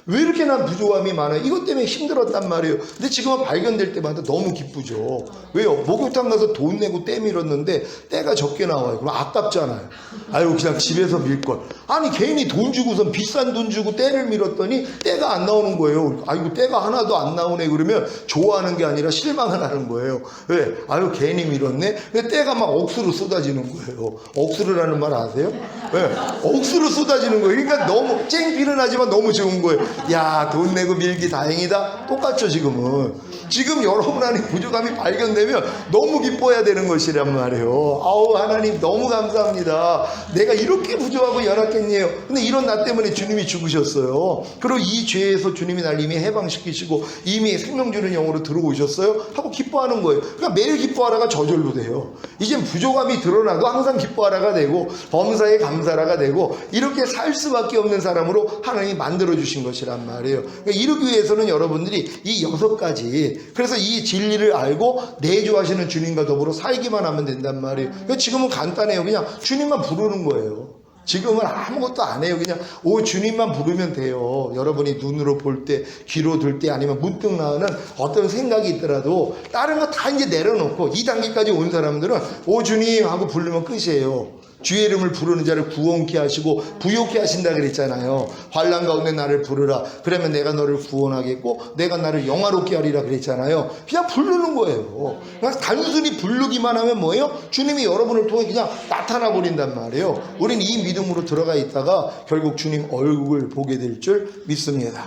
왜 이렇게 난 부조함이 많아요? 이것 때문에 힘들었단 말이에요. 근데 지금은 발견될 때마다 너무 기쁘죠. 왜요? 목욕탕 가서 돈 내고 때 밀었는데 때가 적게 나와요. 그럼 아깝잖아요. 아유 그냥 집에서 밀걸. 아니 괜히 돈 주고선 비싼 돈 주고 때를 밀었더니 때가 안 나오는 거예요. 아이고 때가 하나도 안 나오네 그러면 좋아하는 게 아니라 실망을 하는 거예요. 왜? 아유 괜히 밀었네. 근데 때가 막 억수로 쏟아지는 거예요. 억수로라는 말 아세요? 네. 억수로 쏟아지는 거예요. 그러니까 너무 쨍필은 하지만 너무 좋은 거예요. 야, 돈 내고 밀기 다행이다. 똑같죠 지금은. 지금 여러분 안에 부족함이 발견되면 너무 기뻐해야 되는 것이란 말이에요. 아우 하나님 너무 감사합니다. 내가 이렇게 부족하고 연약했네요. 근데 이런 나 때문에 주님이 죽으셨어요. 그리고 이 죄에서 주님이 날 이미 해방시키시고 이미 생명 주는 영으로 들어오셨어요 하고 기뻐하는 거예요. 그러니까 매일 기뻐하라가 저절로 돼요. 이젠 부족함이 드러나도 항상 기뻐하라가 되고 범사에 감사라가 되고 이렇게 살 수밖에 없는 사람으로 하나님이 만들어주신 것이란 말이에요. 그러니까 이러기 위해서는 여러분들이 이 6가지, 그래서 이 진리를 알고 내주하시는 주님과 더불어 살기만 하면 된단 말이에요. 그러니까 지금은 간단해요. 그냥 주님만 부르는 거예요. 지금은 아무것도 안 해요. 그냥 주님만 부르면 돼요. 여러분이 눈으로 볼 때, 귀로 들 때, 아니면 문득 나오는 어떤 생각이 있더라도 다른 거 다 이제 내려놓고 이 단계까지 온 사람들은 주님 하고 부르면 끝이에요. 주의 이름을 부르는 자를 구원케 하시고 부욕케 하신다 그랬잖아요. 환난 가운데 나를 부르라. 그러면 내가 너를 구원하겠고 내가 나를 영화롭게 하리라 그랬잖아요. 그냥 부르는 거예요. 그냥 단순히 부르기만 하면 뭐예요? 주님이 여러분을 통해 그냥 나타나 버린단 말이에요. 우리는 이 믿음으로 들어가 있다가 결국 주님 얼굴을 보게 될 줄 믿습니다.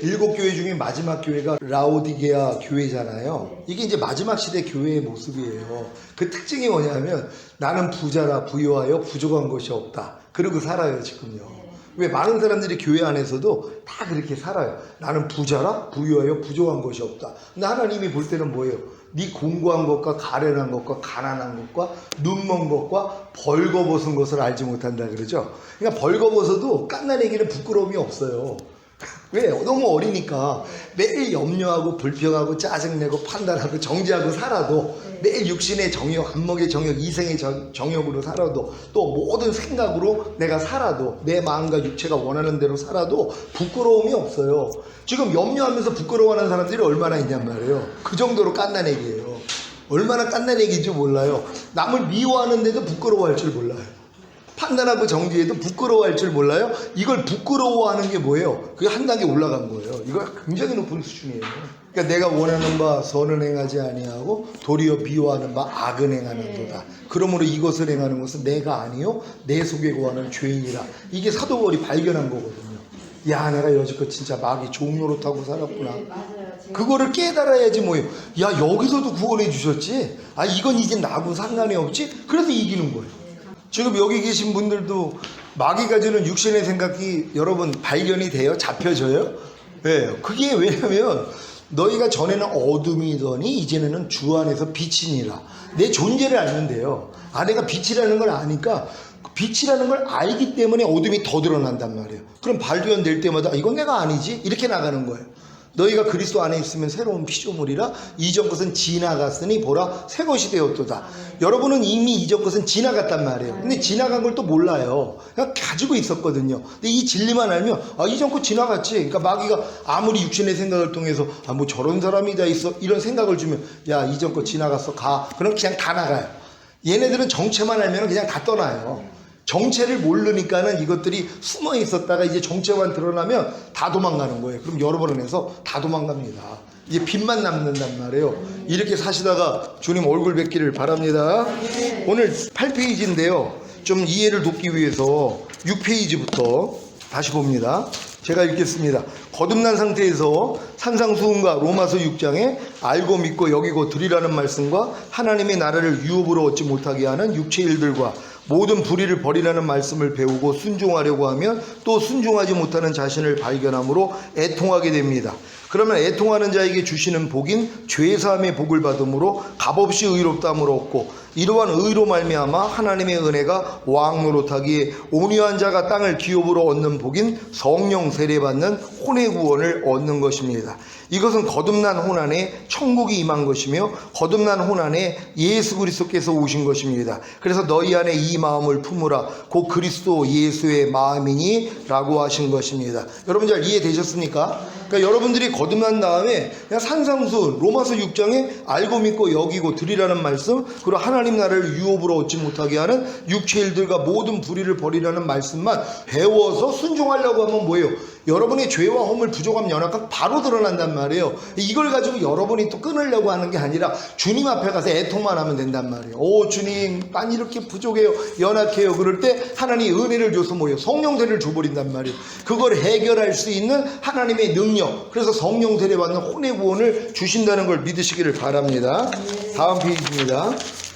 7교회 중에 마지막 교회가 라오디게아 교회잖아요. 이게 이제 마지막 시대 교회의 모습이에요. 그 특징이 뭐냐면 나는 부자라 부유하여 부족한 것이 없다. 그러고 살아요 지금요. 왜 많은 사람들이 교회 안에서도 다 그렇게 살아요. 나는 부자라 부유하여 부족한 것이 없다. 근데 하나님이 볼 때는 뭐예요? 네 공고한 것과 가련한 것과 가난한 것과 눈먼 것과 벌거벗은 것을 알지 못한다 그러죠. 그러니까 벌거벗어도 깐나내기는 부끄러움이 없어요. 왜? 너무 어리니까 매일 염려하고 불평하고 짜증내고 판단하고 정죄하고 살아도 매일 육신의 정욕, 안목의 정욕, 이생의 정욕으로 살아도 또 모든 생각으로 내가 살아도 내 마음과 육체가 원하는 대로 살아도 부끄러움이 없어요. 지금 염려하면서 부끄러워하는 사람들이 얼마나 있냔 말이에요. 그 정도로 깐나내기예요. 얼마나 깐나내기인지 몰라요. 남을 미워하는데도 부끄러워할 줄 몰라요. 판단하고 정죄해도 부끄러워할 줄 몰라요. 이걸 부끄러워하는 게 뭐예요? 그게 한 단계 올라간 거예요. 이거 굉장히 높은 수준이에요. 그러니까 내가 원하는 바 선은 행하지 아니하고 도리어 미워하는 바 악은 행하는도다. 그러므로 이것을 행하는 것은 내가 아니요 내 속에 거하는 죄인이라. 이게 사도 바울이 발견한 거거든요. 야, 내가 여지껏 진짜 마귀 종노릇하고 살았구나. 그거를 깨달아야지 뭐예요. 야, 여기서도 구원해 주셨지. 아, 이건 이제 나하고 상관이 없지. 그래서 이기는 거예요. 지금 여기 계신 분들도 마귀가 주는 육신의 생각이 여러분 발견이 돼요? 잡혀져요? 네. 그게 왜냐면 너희가 전에는 어둠이더니 이제는 주 안에서 빛이니라. 내 존재를 알는데요. 내가 빛이라는 걸 아니까 빛이라는 걸 알기 때문에 어둠이 더 드러난단 말이에요. 그럼 발견될 때마다 이건 내가 아니지? 이렇게 나가는 거예요. 너희가 그리스도 안에 있으면 새로운 피조물이라 이전 것은 지나갔으니 보라 새 것이 되었도다. 여러분은 이미 이전 것은 지나갔단 말이에요. 근데 지나간 걸 또 몰라요. 그냥 가지고 있었거든요. 근데 이 진리만 알면 이전 거 지나갔지. 그러니까 마귀가 아무리 육신의 생각을 통해서 뭐 저런 사람이 다 있어 이런 생각을 주면 야 이전 거 지나갔어 가. 그럼 그냥 다 나가요. 얘네들은 정체만 알면 그냥 다 떠나요. 정체를 모르니까는 이것들이 숨어 있었다가 이제 정체만 드러나면 다 도망가는 거예요. 그럼 여러 번을 해서 다 도망갑니다. 이제 빛만 남는단 말이에요. 이렇게 사시다가 주님 얼굴 뵙기를 바랍니다. 오늘 8페이지인데요. 좀 이해를 돕기 위해서 6페이지부터 다시 봅니다. 제가 읽겠습니다. 거듭난 상태에서 산상수훈과 로마서 6장에 알고 믿고 여기고 드리라는 말씀과 하나님의 나라를 유업으로 얻지 못하게 하는 육체 일들과 모든 불의를 버리라는 말씀을 배우고 순종하려고 하면 또 순종하지 못하는 자신을 발견함으로 애통하게 됩니다. 그러면 애통하는 자에게 주시는 복인 죄사함의 복을 받음으로 값없이 의롭다함을 얻고 이러한 의로 말미암아 하나님의 은혜가 왕노릇하기에 온유한 자가 땅을 기업으로 얻는 복인 성령 세례받는 혼의 구원을 얻는 것입니다. 이것은 거듭난 혼안에 천국이 임한 것이며 거듭난 혼안에 예수 그리스도께서 오신 것입니다. 그래서 너희 안에 이 마음을 품으라 곧 그리스도 예수의 마음이니 라고 하신 것입니다. 여러분 잘 이해되셨습니까? 그러니까 여러분들이 거듭난 다음에 그냥 산상수훈 로마서 6장에 알고 믿고 여기고 드리라는 말씀 그리고 하나님 나라를 유업으로 얻지 못하게 하는 육체 일들과 모든 불의를 버리라는 말씀만 배워서 순종하려고 하면 뭐예요? 여러분의 죄와 허물, 부족함, 연약함 바로 드러난단 말이에요. 이걸 가지고 여러분이 또 끊으려고 하는 게 아니라 주님 앞에 가서 애통만 하면 된단 말이에요. 오 주님, 난 이렇게 부족해요, 연약해요. 그럴 때 하나님이 은혜를 줘서 뭐예요? 성령 세례를 줘버린단 말이에요. 그걸 해결할 수 있는 하나님의 능력, 그래서 성령 세례 받는 혼의 구원을 주신다는 걸 믿으시기를 바랍니다. 다음 페이지입니다.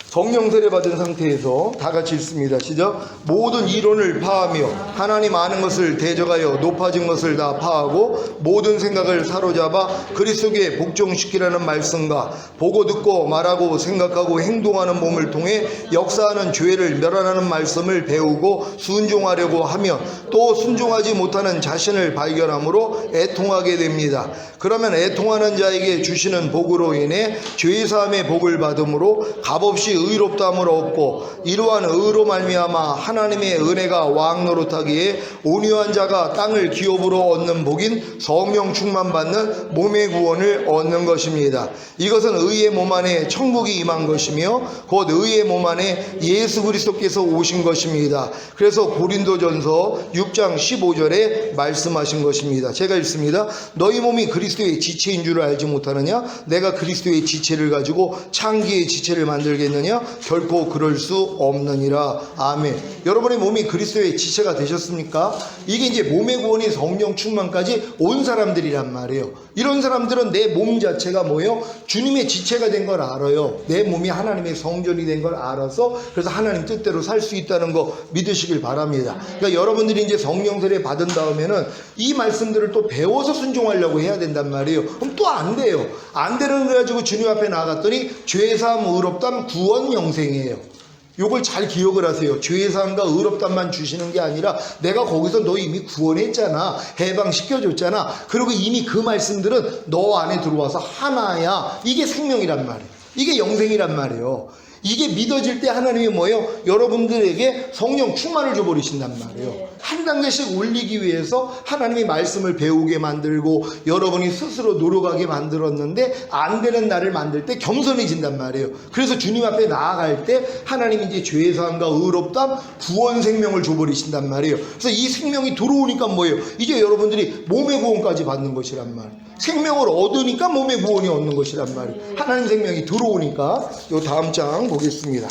성령 세례 받은 상태에서 다 같이 읽습니다. 시작. 모든 이론을 파하며 하나님 아는 것을 대적하여 높아진 것을 다 파하고 모든 생각을 사로잡아 그리스도께 복종시키라는 말씀과 보고 듣고 말하고 생각하고 행동하는 몸을 통해 역사하는 죄를 멸하라는 말씀을 배우고 순종하려고 하며 또 순종하지 못하는 자신을 발견함으로 애통하게 됩니다. 그러면 애통하는 자에게 주시는 복으로 인해 죄사함의 복을 받음으로 값없이 의롭다함을 얻고 이러한 의로 말미암아 하나님의 은혜가 왕노릇하기에 온유한 자가 땅을 기업으로 얻는 복인 성령 충만 받는 몸의 구원을 얻는 것입니다. 이것은 의의 몸 안에 천국이 임한 것이며 곧 의의 몸 안에 예수 그리스도께서 오신 것입니다. 그래서 고린도전서 6장 15절에 말씀하신 것입니다. 제가 읽습니다. 너희 몸이 그리스도의 지체인 줄 알지 못하느냐? 내가 그리스도의 지체를 가지고 창기의 지체를 만들겠느냐? 결코 그럴 수 없느니라. 아멘. 여러분의 몸이 그리스도의 지체가 되셨습니까? 이게 이제 몸의 구원이 성령 충만까지 온 사람들이란 말이에요. 이런 사람들은 내 몸 자체가 뭐예요? 주님의 지체가 된 걸 알아요. 내 몸이 하나님의 성전이 된 걸 알아서 그래서 하나님 뜻대로 살 수 있다는 거 믿으시길 바랍니다. 그러니까 여러분들이 이제 성령 세례 받은 다음에는 이 말씀들을 또 배워서 순종하려고 해야 된단 말이에요. 그럼 또 안 돼요. 안 되는 거 가지고 주님 앞에 나갔더니 죄사함, 의롭담, 구원, 영생이에요. 요걸 잘 기억을 하세요. 죄사함과 의롭담만 주시는 게 아니라 내가 거기서 너 이미 구원했잖아, 해방시켜줬잖아. 그리고 이미 그 말씀들은 너 안에 들어와서 하나야. 이게 생명이란 말이에요. 이게 영생이란 말이에요. 이게 믿어질 때 하나님이 뭐예요? 여러분들에게 성령 충만을 줘버리신단 말이에요. 한 단계씩 올리기 위해서 하나님의 말씀을 배우게 만들고 여러분이 스스로 노력하게 만들었는데 안 되는 나를 만들 때 겸손해진단 말이에요. 그래서 주님 앞에 나아갈 때 하나님이 이제 죄사함과 의롭담, 구원 생명을 줘버리신단 말이에요. 그래서 이 생명이 들어오니까 뭐예요? 이제 여러분들이 몸의 구원까지 받는 것이란 말이에요. 생명을 얻으니까 몸의 구원이 얻는 것이란 말이에요. 하나님 생명이 들어오니까. 요 다음 장 보겠습니다.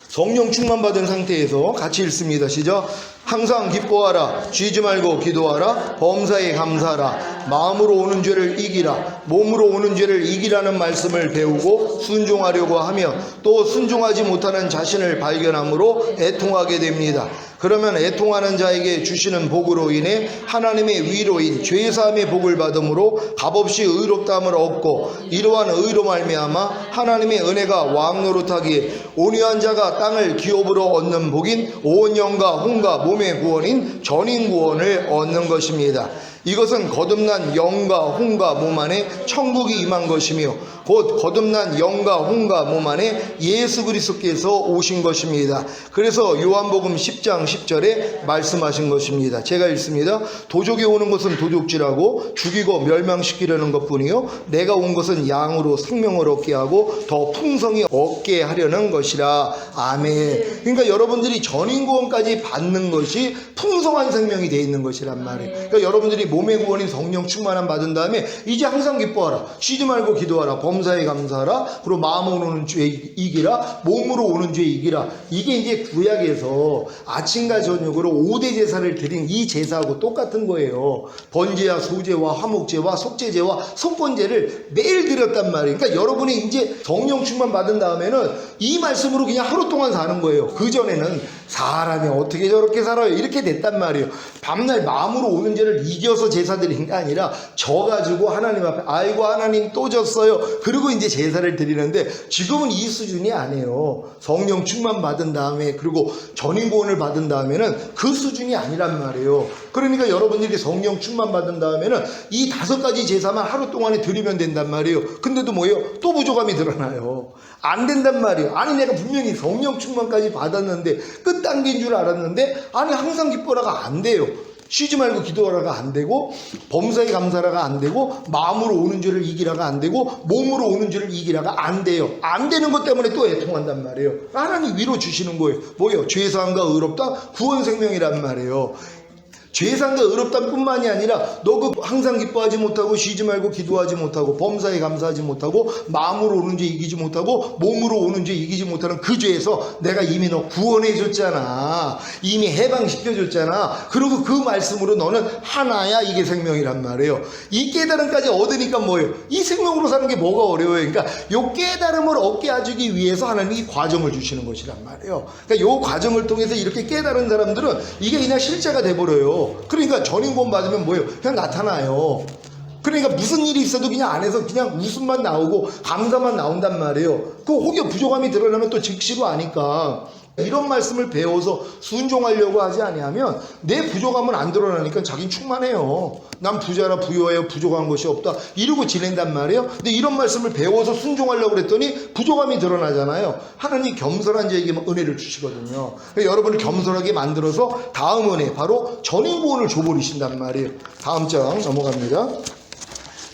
성령 충만 받은 상태에서 같이 읽습니다. 시작. 항상 기뻐하라. 쉬지 말고 기도하라. 범사에 감사하라. 마음으로 오는 죄를 이기라. 몸으로 오는 죄를 이기라는 말씀을 배우고 순종하려고 하며 또 순종하지 못하는 자신을 발견함으로 애통하게 됩니다. 그러면 애통하는 자에게 주시는 복으로 인해 하나님의 위로인 죄사함의 복을 받음으로 값없이 의롭다함을 얻고 이러한 의로 말미암아 하나님의 은혜가 왕노릇하기에 온유한 자가 땅을 기업으로 얻는 복인 온 영과 혼과 몸의 구원인 전인 구원을 얻는 것입니다. 이것은 거듭난 영과 혼과 몸 안에 천국이 임한 것이며 곧 거듭난 영과 혼과 몸 안에 예수 그리스도께서 오신 것입니다. 그래서 요한복음 10장 10절에 말씀하신 것입니다. 제가 읽습니다. 도적이 오는 것은 도둑질하고 죽이고 멸망시키려는 것뿐이요 내가 온 것은 양으로 생명을 얻게 하고 더 풍성히 얻게 하려는 것이라. 아멘. 그러니까 여러분들이 전인구원까지 받는 것이 풍성한 생명이 되어 있는 것이란 말이에요. 그러니까 여러분들이 몸의 구원인 성령 충만함 받은 다음에 이제 항상 기뻐하라. 쉬지 말고 기도하라. 범사에 감사하라. 그리고 마음으로 오는 죄 이기라. 몸으로 오는 죄 이기라. 이게 이제 구약에서 아침과 저녁으로 5대 제사를 드린 이 제사하고 똑같은 거예요. 번제와 소제와 화목제와 속죄제와 속건제를 매일 드렸단 말이에요. 그러니까 여러분이 이제 성령 충만 받은 다음에는 이 말씀으로 그냥 하루 동안 사는 거예요. 그전에는 사람이 어떻게 저렇게 살아요? 이렇게 됐단 말이에요. 밤날 마음으로 오는 죄를 이겨서 제사 드리는 게 아니라 져가지고 하나님 앞에 아이고 하나님 또 졌어요. 그리고 이제 제사를 드리는데 지금은 이 수준이 아니에요. 성령 충만 받은 다음에 그리고 전인구원을 받은 다음에는 그 수준이 아니란 말이에요. 그러니까 여러분들이 성령 충만 받은 다음에는 이 5가지 제사만 하루 동안에 드리면 된단 말이에요. 근데도 뭐예요? 또 부족함이 드러나요. 안 된단 말이에요. 아니 내가 분명히 성령 충만까지 받았는데 끝 단계인 줄 알았는데 아니 항상 기뻐라가 안 돼요. 쉬지 말고 기도하라가 안 되고 범사에 감사라가 안 되고 마음으로 오는 죄를 이기라가 안 되고 몸으로 오는 죄를 이기라가 안 돼요. 안 되는 것 때문에 또 애통한단 말이에요. 하나님 위로 주시는 거예요. 뭐예요? 죄사함과 의롭다 구원 생명이란 말이에요. 죄상과 의롭다뿐만이 아니라 너 그 항상 기뻐하지 못하고 쉬지 말고 기도하지 못하고 범사에 감사하지 못하고 마음으로 오는 죄 이기지 못하고 몸으로 오는 죄 이기지 못하는 그 죄에서 내가 이미 너 구원해 줬잖아. 이미 해방시켜 줬잖아. 그리고 그 말씀으로 너는 하나야. 이게 생명이란 말이에요. 이 깨달음까지 얻으니까 뭐예요? 이 생명으로 사는 게 뭐가 어려워요? 그러니까 이 깨달음을 얻게 해주기 위해서 하나님이 과정을 주시는 것이란 말이에요. 그러니까 이 과정을 통해서 이렇게 깨달은 사람들은 이게 그냥 실제가 돼버려요. 그러니까 전인권 받으면 뭐예요? 그냥 나타나요. 그러니까 무슨 일이 있어도 그냥 안에서 그냥 웃음만 나오고 감사만 나온단 말이에요. 그 혹여 부족함이 드러나면 또 즉시로 아니까 이런 말씀을 배워서 순종하려고 하지 아니하면 내 부족함은 안 드러나니까 자기는 충만해요. 난 부자라 부유하여 부족한 것이 없다 이러고 지낸단 말이에요. 근데 이런 말씀을 배워서 순종하려고 그랬더니 부족함이 드러나잖아요. 하나님 겸손한 자에게 은혜를 주시거든요. 그러니까 여러분을 겸손하게 만들어서 다음 은혜 바로 전인구원을 줘버리신단 말이에요. 다음 장 넘어갑니다.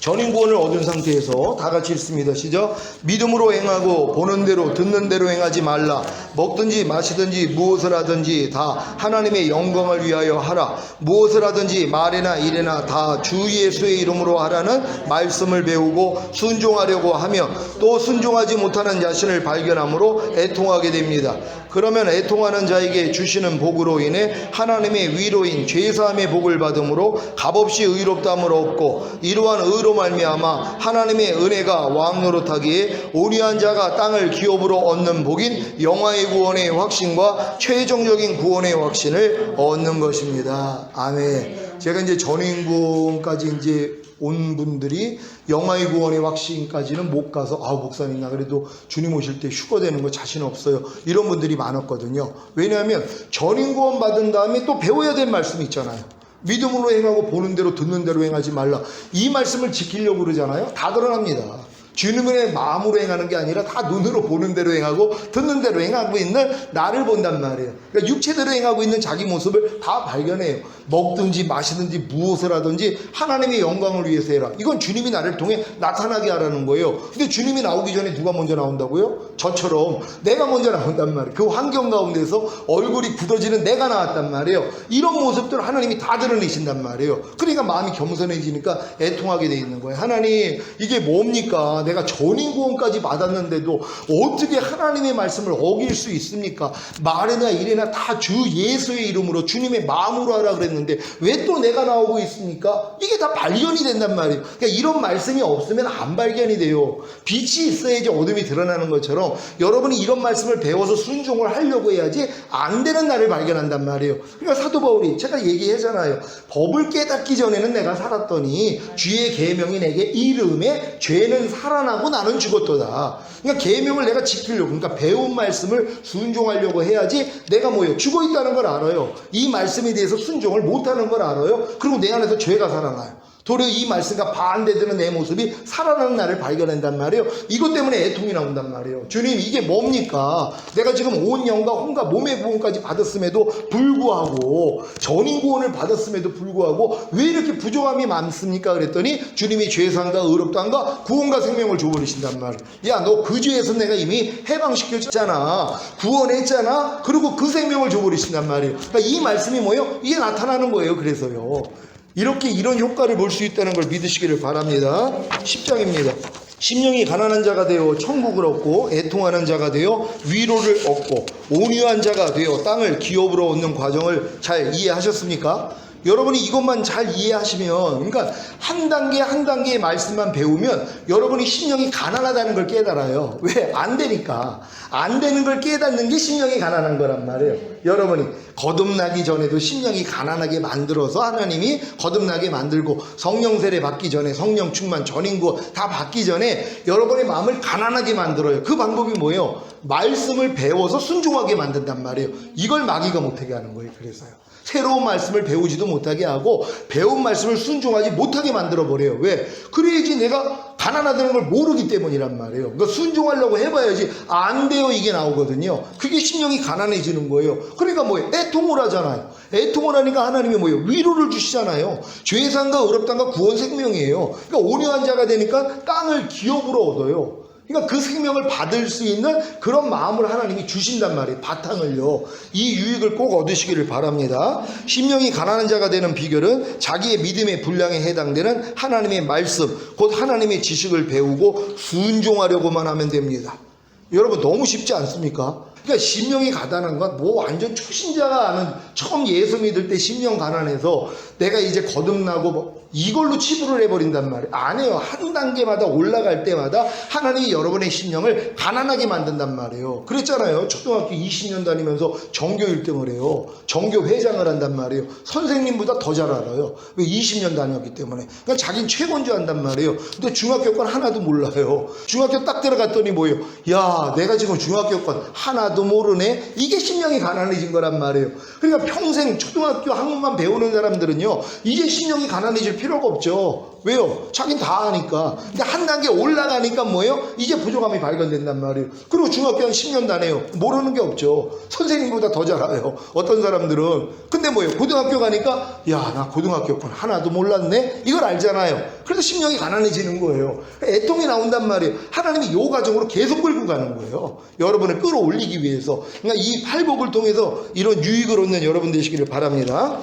전인구원을 얻은 상태에서 다 같이 읽습니다. 시작. 믿음으로 행하고 보는 대로 듣는 대로 행하지 말라. 먹든지 마시든지 무엇을 하든지 다 하나님의 영광을 위하여 하라. 무엇을 하든지 말이나 일이나 다 주 예수의 이름으로 하라는 말씀을 배우고 순종하려고 하며 또 순종하지 못하는 자신을 발견함으로 애통하게 됩니다. 그러면 애통하는 자에게 주시는 복으로 인해 하나님의 위로인 죄사함의 복을 받음으로 값없이 의롭다함을 얻고 이러한 의로 말미암아 하나님의 은혜가 왕노릇하기에 온유한 자가 땅을 기업으로 얻는 복인 영화의 구원의 확신과 최종적인 구원의 확신을 얻는 것입니다. 아멘. 제가 이제 전인구원까지 이제 온 분들이 영화의 구원의 확신까지는 못 가서 목사님 나 그래도 주님 오실 때 휴거 되는 거 자신 없어요 이런 분들이 많았거든요. 왜냐하면 전인구원 받은 다음에 또 배워야 될 말씀이 있잖아요. 믿음으로 행하고 보는 대로 듣는 대로 행하지 말라. 이 말씀을 지키려고 그러잖아요. 다 드러납니다. 주님의 마음으로 행하는 게 아니라 다 눈으로 보는 대로 행하고 듣는 대로 행하고 있는 나를 본단 말이에요. 그러니까 육체대로 행하고 있는 자기 모습을 다 발견해요. 먹든지 마시든지 무엇을 하든지 하나님의 영광을 위해서 해라. 이건 주님이 나를 통해 나타나게 하라는 거예요. 근데 주님이 나오기 전에 누가 먼저 나온다고요? 저처럼 내가 먼저 나온단 말이에요. 그 환경 가운데서 얼굴이 굳어지는 내가 나왔단 말이에요. 이런 모습들을 하나님이 다 드러내신단 말이에요. 그러니까 마음이 겸손해지니까 애통하게 돼 있는 거예요. 하나님 이게 뭡니까? 내가 전인구원까지 받았는데도 어떻게 하나님의 말씀을 어길 수 있습니까? 말이나 일이나 다 주 예수의 이름으로 주님의 마음으로 하라 그랬는데 왜 또 내가 나오고 있습니까? 이게 다 발견이 된단 말이에요. 그러니까 이런 말씀이 없으면 안 발견이 돼요. 빛이 있어야지 어둠이 드러나는 것처럼 여러분이 이런 말씀을 배워서 순종을 하려고 해야지 안 되는 나를 발견한단 말이에요. 그러니까 사도 바울이 제가 얘기하잖아요. 법을 깨닫기 전에는 내가 살았더니 주의 계명이 내게 이름에 죄는 살아나고 나는 죽었도다. 그러니까 계명을 내가 지키려고 그러니까 배운 말씀을 순종하려고 해야지 내가 뭐예요? 죽어 있다는 걸 알아요. 이 말씀에 대해서 순종을 못하는 걸 알아요. 그리고 내 안에서 죄가 살아나요. 도리어 이 말씀과 반대되는 내 모습이 살아나는 나를 발견한단 말이에요. 이것 때문에 애통이 나온단 말이에요. 주님 이게 뭡니까? 내가 지금 온 영과 혼과 몸의 구원까지 받았음에도 불구하고 전인구원을 받았음에도 불구하고 왜 이렇게 부족함이 많습니까? 그랬더니 주님이 죄상과 의롭다함과 구원과 생명을 줘버리신단 말이에요. 야 너 그 죄에서 내가 이미 해방시켰잖아. 구원했잖아. 그리고 그 생명을 줘버리신단 말이에요. 그러니까 이 말씀이 뭐예요? 이게 나타나는 거예요. 그래서요. 이렇게 이런 효과를 볼 수 있다는 걸 믿으시기를 바랍니다. 10장입니다. 심령이 가난한 자가 되어 천국을 얻고 애통하는 자가 되어 위로를 얻고 온유한 자가 되어 땅을 기업으로 얻는 과정을 잘 이해하셨습니까? 여러분이 이것만 잘 이해하시면 그러니까 한 단계 한 단계의 말씀만 배우면 여러분이 심령이 가난하다는 걸 깨달아요. 왜? 안 되니까. 안 되는 걸 깨닫는 게 심령이 가난한 거란 말이에요. 여러분이 거듭나기 전에도 심령이 가난하게 만들어서 하나님이 거듭나게 만들고 성령 세례 받기 전에 성령 충만 전인구 다 받기 전에 여러분의 마음을 가난하게 만들어요. 그 방법이 뭐예요? 말씀을 배워서 순종하게 만든단 말이에요. 이걸 마귀가 못하게 하는 거예요. 그래서요. 새로운 말씀을 배우지도 못하게 하고 배운 말씀을 순종하지 못하게 만들어버려요. 왜? 그래야지 내가 가난하다는 걸 모르기 때문이란 말이에요. 그러니까 순종하려고 해봐야지 안 돼요 이게 나오거든요. 그게 심령이 가난해지는 거예요. 그러니까 뭐예요? 애통을 하잖아요. 애통을 하니까 하나님이 뭐예요? 위로를 주시잖아요. 죄상과 의롭다함과 구원 생명이에요. 그러니까 온유한 자가 되니까 땅을 기업으로 얻어요. 그러니까 그 생명을 받을 수 있는 그런 마음을 하나님이 주신단 말이에요. 바탕을요. 이 유익을 꼭 얻으시기를 바랍니다. 심령이 가난한 자가 되는 비결은 자기의 믿음의 분량에 해당되는 하나님의 말씀, 곧 하나님의 지식을 배우고 순종하려고만 하면 됩니다. 여러분 너무 쉽지 않습니까? 그러니까 심령이 가난한 건 뭐 완전 초신자가 아는, 처음 예수 믿을 때 심령 가난해서 내가 이제 거듭나고 뭐 이걸로 치부를 해버린단 말이에요. 안 해요. 한 단계마다 올라갈 때마다 하나님이 여러분의 심령을 가난하게 만든단 말이에요. 그랬잖아요. 초등학교 20년 다니면서 전교 1등을 해요. 전교 회장을 한단 말이에요. 선생님보다 더 잘 알아요. 왜? 20년 다녔기 때문에. 그러니까 자기는 최고인 줄 안단 말이에요. 근데 중학교 건 하나도 몰라요. 중학교 딱 들어갔더니 뭐예요? 야, 내가 지금 중학교 건 하나도 모르네? 이게 심령이 가난해진 거란 말이에요. 그러니까 평생 초등학교 학문만 배우는 사람들은요, 이제 심령이 가난해질 필요가 없죠. 왜요? 자긴 다 아니까. 근데 한 단계 올라가니까 뭐예요? 이제 부족함이 발견된단 말이에요. 그리고 중학교 한 10년 다녀요. 모르는 게 없죠. 선생님보다 더 잘 알아요. 어떤 사람들은. 근데 뭐예요? 고등학교 가니까 야, 나 고등학교 건 하나도 몰랐네? 이걸 알잖아요. 그래서 심령이 가난해지는 거예요. 애통이 나온단 말이에요. 하나님이 요 과정으로 계속 끌고 가는 거예요. 여러분을 끌어올리기 위해서. 그러니까 이 팔복을 통해서 이런 유익을 얻는 여러분 되시기를 바랍니다.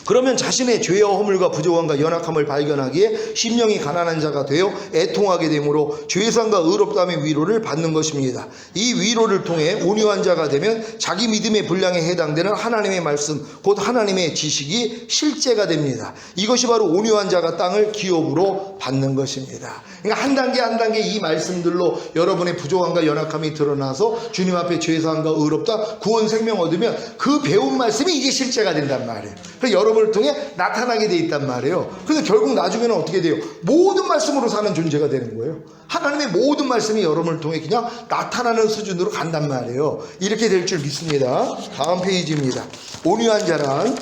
그러면 자신의 죄와 허물과 부족함과 연약함을 발견하기에 심령이 가난한 자가 되어 애통하게 되므로 죄상과 의롭다함의 위로를 받는 것입니다. 이 위로를 통해 온유한 자가 되면 자기 믿음의 분량에 해당되는 하나님의 말씀, 곧 하나님의 지식이 실제가 됩니다. 이것이 바로 온유한 자가 땅을 기업으로 받는 것입니다. 그러니까 한 단계 한 단계 이 말씀들로 여러분의 부족함과 연약함이 드러나서 주님 앞에 죄사함과 의롭다, 구원 생명 얻으면 그 배운 말씀이 이제 실제가 된단 말이에요. 그래서 여러분을 통해 나타나게 돼 있단 말이에요. 그래서 결국 나중에는 어떻게 돼요? 모든 말씀으로 사는 존재가 되는 거예요. 하나님의 모든 말씀이 여러분을 통해 그냥 나타나는 수준으로 간단 말이에요. 이렇게 될 줄 믿습니다. 다음 페이지입니다. 온유한 자란,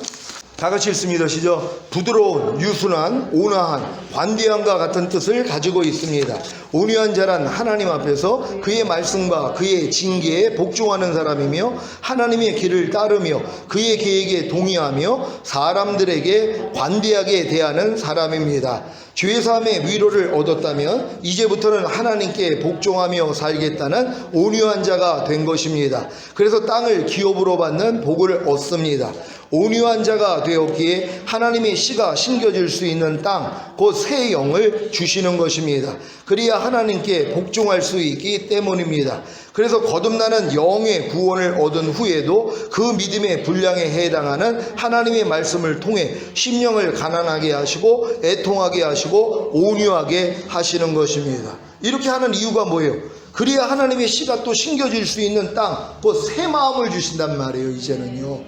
다 같이 읽습니다. 시작. 부드러운, 유순한, 온화한, 관대함과 같은 뜻을 가지고 있습니다. 온유한 자란 하나님 앞에서 그의 말씀과 그의 징계에 복종하는 사람이며 하나님의 길을 따르며 그의 계획에 동의하며 사람들에게 관대하게 대하는 사람입니다. 죄사함의 위로를 얻었다면 이제부터는 하나님께 복종하며 살겠다는 온유한 자가 된 것입니다. 그래서 땅을 기업으로 받는 복을 얻습니다. 온유한 자가 되었기에 하나님의 씨가 심겨질 수 있는 땅, 곧 새 영을 주시는 것입니다. 그래야 하나님께 복종할 수 있기 때문입니다. 그래서 거듭나는 영의 구원을 얻은 후에도 그 믿음의 분량에 해당하는 하나님의 말씀을 통해 심령을 가난하게 하시고 애통하게 하시고 온유하게 하시는 것입니다. 이렇게 하는 이유가 뭐예요? 그래야 하나님의 씨가 또 심겨질 수 있는 땅, 곧 새 마음을 주신단 말이에요. 이제는요,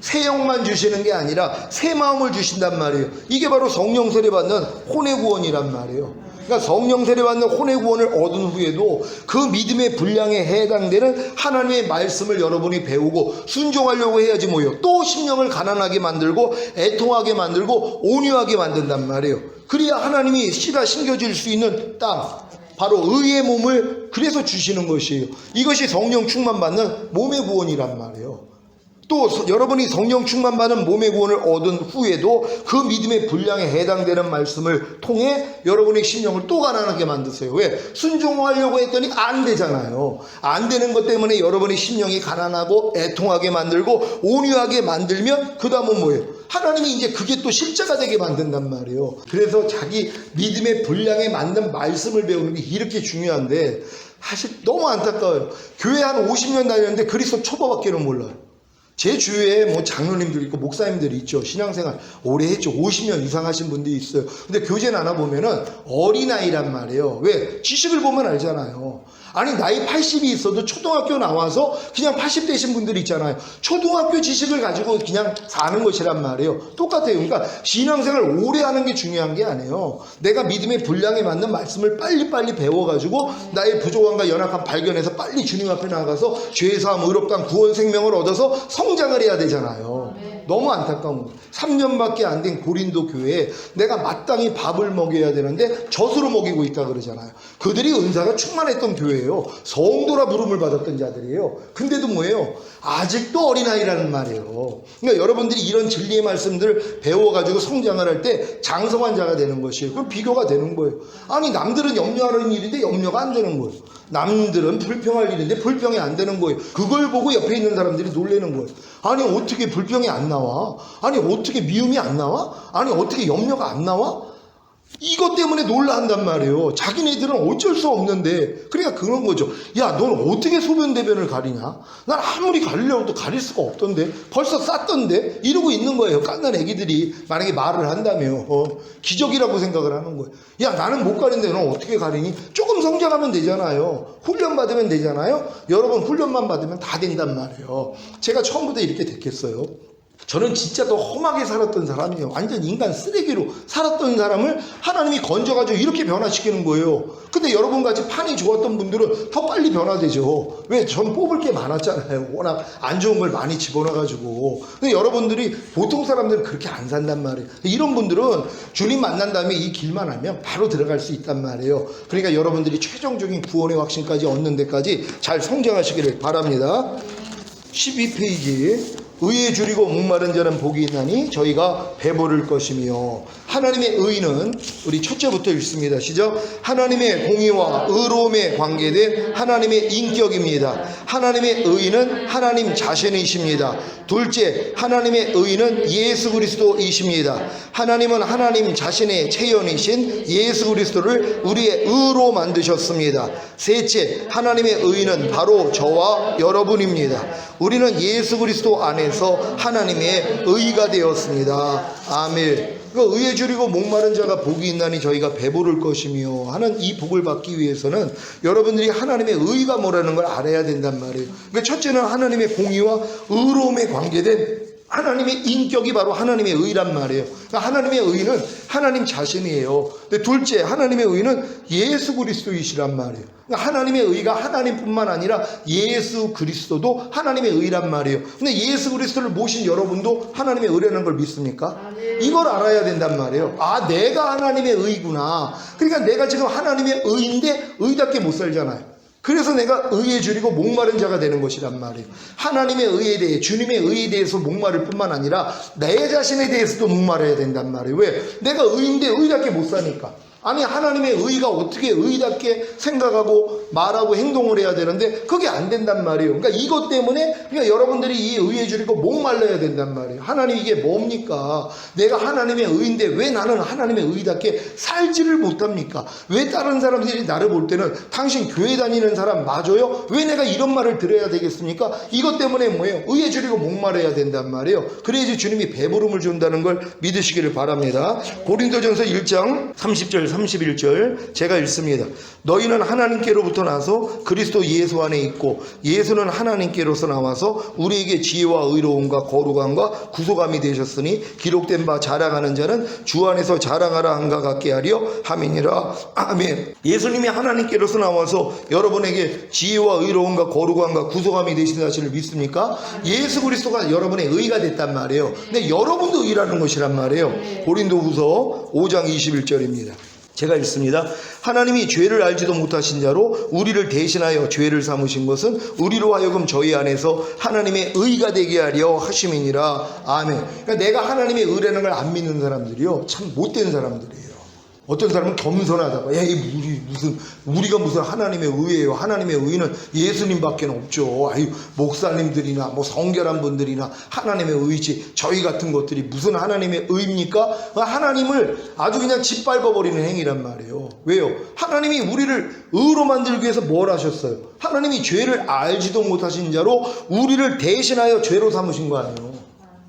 새 영만 주시는 게 아니라 새 마음을 주신단 말이에요. 이게 바로 성령 세례 받는 혼의 구원이란 말이에요. 그러니까 성령 세례 받는 혼의 구원을 얻은 후에도 그 믿음의 분량에 해당되는 하나님의 말씀을 여러분이 배우고 순종하려고 해야지 뭐예요? 또 심령을 가난하게 만들고 애통하게 만들고 온유하게 만든단 말이에요. 그래야 하나님이 씨가 심겨질 수 있는 땅, 바로 의의 몸을 그래서 주시는 것이에요. 이것이 성령 충만 받는 몸의 구원이란 말이에요. 또 여러분이 성령 충만받은 몸의 구원을 얻은 후에도 그 믿음의 분량에 해당되는 말씀을 통해 여러분의 심령을 또 가난하게 만드세요. 왜? 순종하려고 했더니 안 되잖아요. 안 되는 것 때문에 여러분의 심령이 가난하고 애통하게 만들고 온유하게 만들면 그 다음은 뭐예요? 하나님이 이제 그게 또 실제가 되게 만든단 말이에요. 그래서 자기 믿음의 분량에 맞는 말씀을 배우는 게 이렇게 중요한데 사실 너무 안타까워요. 교회 한 50년 다녔는데 그리스도 초보밖에는 몰라요. 제 주위에 뭐 장로님들 있고 목사님들이 있죠. 신앙생활 오래 했죠. 50년 이상 하신 분들이 있어요. 근데 교제 나눠보면은 어린아이란 말이에요. 왜? 지식을 보면 알잖아요. 아니 나이 80이 있어도 초등학교 나와서 그냥 80 되신 분들이 있잖아요. 초등학교 지식을 가지고 그냥 사는 것이란 말이에요. 똑같아요. 그러니까 신앙생활 오래 하는 게 중요한 게 아니에요. 내가 믿음의 분량에 맞는 말씀을 빨리빨리 배워가지고 나의 부족함과 연약함 발견해서 빨리 주님 앞에 나가서 죄사함, 의롭다함, 구원 생명을 얻어서 성장을 해야 되잖아요. 너무 안타까운 거예요. 3년밖에 안 된 고린도 교회에 내가 마땅히 밥을 먹여야 되는데 젖으로 먹이고 있다 그러잖아요. 그들이 은사가 충만했던 교회예요. 거예요. 성도라 부름을 받았던 자들이에요. 근데도 뭐예요? 아직도 어린아이라는 말이에요. 그러니까 여러분들이 이런 진리의 말씀들을 배워가지고 성장을 할 때 장성한 자가 되는 것이에요. 그럼 비교가 되는 거예요. 아니 남들은 염려하는 일인데 염려가 안 되는 거예요. 남들은 불평할 일인데 불평이 안 되는 거예요. 그걸 보고 옆에 있는 사람들이 놀라는 거예요. 아니 어떻게 불평이 안 나와? 아니 어떻게 미움이 안 나와? 아니 어떻게 염려가 안 나와? 이것 때문에 놀라한단 말이에요. 자기네들은 어쩔 수 없는데. 그러니까 그런 거죠. 야, 넌 어떻게 소변대변을 가리냐? 난 아무리 가리려고 해도 가릴 수가 없던데. 벌써 쌌던데. 이러고 있는 거예요. 깐난 애기들이 만약에 말을 한다며 기적이라고 생각을 하는 거예요. 야, 나는 못 가린데 넌 어떻게 가리니? 조금 성장하면 되잖아요. 훈련 받으면 되잖아요. 여러분 훈련만 받으면 다 된단 말이에요. 제가 처음부터 이렇게 됐겠어요? 저는 진짜 더 험하게 살았던 사람이에요. 완전 인간 쓰레기로 살았던 사람을 하나님이 건져가지고 이렇게 변화시키는 거예요. 근데 여러분같이 판이 좋았던 분들은 더 빨리 변화되죠. 왜? 전 뽑을 게 많았잖아요. 워낙 안 좋은 걸 많이 집어넣어가지고. 근데 여러분들이 보통 사람들은 그렇게 안 산단 말이에요. 이런 분들은 주님 만난 다음에 이 길만 알면 바로 들어갈 수 있단 말이에요. 그러니까 여러분들이 최종적인 구원의 확신까지 얻는 데까지 잘 성장하시기를 바랍니다. 12페이지. 의에 줄이고 목마른 자는 복이 있나니 저희가 배부를 것이며. 하나님의 의는 우리 첫째부터 읽습니다. 시작. 하나님의 공의와 의로움에 관계된 하나님의 인격입니다. 하나님의 의는 하나님 자신이십니다. 둘째, 하나님의 의는 예수 그리스도이십니다. 하나님은 하나님 자신의 체현이신 예수 그리스도를 우리의 의로 만드셨습니다. 셋째, 하나님의 의는 바로 저와 여러분입니다. 우리는 예수 그리스도 안에서 하나님의 의가 되었습니다. 아멘. 의에 줄이고 목마른 자가 복이 있나니 저희가 배부를 것이며 하는 이 복을 받기 위해서는 여러분들이 하나님의 의가 뭐라는 걸 알아야 된단 말이에요. 그러니까 첫째는 하나님의 공의와 의로움에 관계된 하나님의 인격이 바로 하나님의 의란 말이에요. 그러니까 하나님의 의는 하나님 자신이에요. 근데 둘째, 하나님의 의는 예수 그리스도이시란 말이에요. 그러니까 하나님의 의가 하나님뿐만 아니라 예수 그리스도도 하나님의 의란 말이에요. 근데 예수 그리스도를 모신 여러분도 하나님의 의라는 걸 믿습니까? 이걸 알아야 된단 말이에요. 아, 내가 하나님의 의구나. 그러니까 내가 지금 하나님의 의인데 의답게 못 살잖아요. 그래서 내가 의에 줄이고 목마른 자가 되는 것이란 말이에요. 하나님의 의에 대해, 주님의 의에 대해서 목마를 뿐만 아니라 내 자신에 대해서도 목마르야 된단 말이에요. 왜? 내가 의인데 의답게 못 사니까. 아니 하나님의 의가 어떻게 의답게 생각하고 말하고 행동을 해야 되는데 그게 안 된단 말이에요. 그러니까 이것 때문에 그러니까 여러분들이 이 의에 줄이고 목말라야 된단 말이에요. 하나님 이게 뭡니까? 내가 하나님의 의인데 왜 나는 하나님의 의답게 살지를 못합니까? 왜 다른 사람들이 나를 볼 때는 당신 교회 다니는 사람 맞아요? 왜 내가 이런 말을 들어야 되겠습니까? 이것 때문에 뭐예요? 의에 줄이고 목말라야 된단 말이에요. 그래야지 주님이 배부름을 준다는 걸 믿으시기를 바랍니다. 고린도전서 1장 30절 31절 제가 읽습니다. 너희는 하나님께로부터 나서 그리스도 예수 안에 있고 예수는 하나님께로서 나와서 우리에게 지혜와 의로움과 거룩함과 구속함이 되셨으니 기록된 바 자랑하는 자는 주 안에서 자랑하라 한가 같게 하려 함이니라. 아멘. 예수님이 하나님께로서 나와서 여러분에게 지혜와 의로움과 거룩함과 구속함이 되신 사실을 믿습니까? 예수 그리스도가 여러분의 의가 됐단 말이에요. 근데 여러분도 의라는 것이란 말이에요. 고린도후서 5장 21절입니다. 제가 읽습니다. 하나님이 죄를 알지도 못하신 자로 우리를 대신하여 죄를 삼으신 것은 우리로 하여금 저희 안에서 하나님의 의가 되게 하려 하심이니라. 아멘. 그러니까 내가 하나님의 의라는 걸 안 믿는 사람들이요, 참 못된 사람들이에요. 어떤 사람은 겸손하다고, 야, 우리가 무슨 하나님의 의예요. 하나님의 의는 예수님밖에 없죠. 아유, 목사님들이나 뭐 성결한 분들이나 하나님의 의지, 저희 같은 것들이 무슨 하나님의 의입니까? 하나님을 아주 그냥 짓밟아버리는 행위란 말이에요. 왜요? 하나님이 우리를 의로 만들기 위해서 뭘 하셨어요? 하나님이 죄를 알지도 못하신 자로 우리를 대신하여 죄로 삼으신 거 아니에요.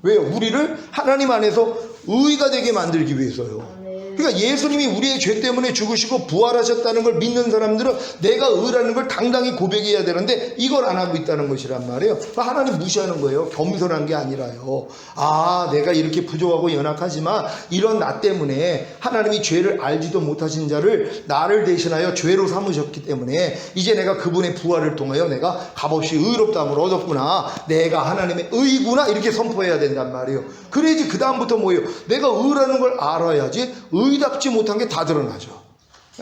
왜요? 우리를 하나님 안에서 의가 되게 만들기 위해서요. 그러니까 예수님이 우리의 죄 때문에 죽으시고 부활하셨다는 걸 믿는 사람들은 내가 의라는 걸 당당히 고백해야 되는데 이걸 안 하고 있다는 것이란 말이에요. 하나님 무시하는 거예요. 겸손한 게 아니라요. 아, 내가 이렇게 부족하고 연약하지만 이런 나 때문에 하나님이 죄를 알지도 못하신 자를 나를 대신하여 죄로 삼으셨기 때문에 이제 내가 그분의 부활을 통하여 내가 값없이 의롭다함을 얻었구나. 내가 하나님의 의구나. 이렇게 선포해야 된단 말이에요. 그래야지 그 다음부터 뭐예요? 내가 의라는 걸 알아야지 의답지 못한 게 다 드러나죠.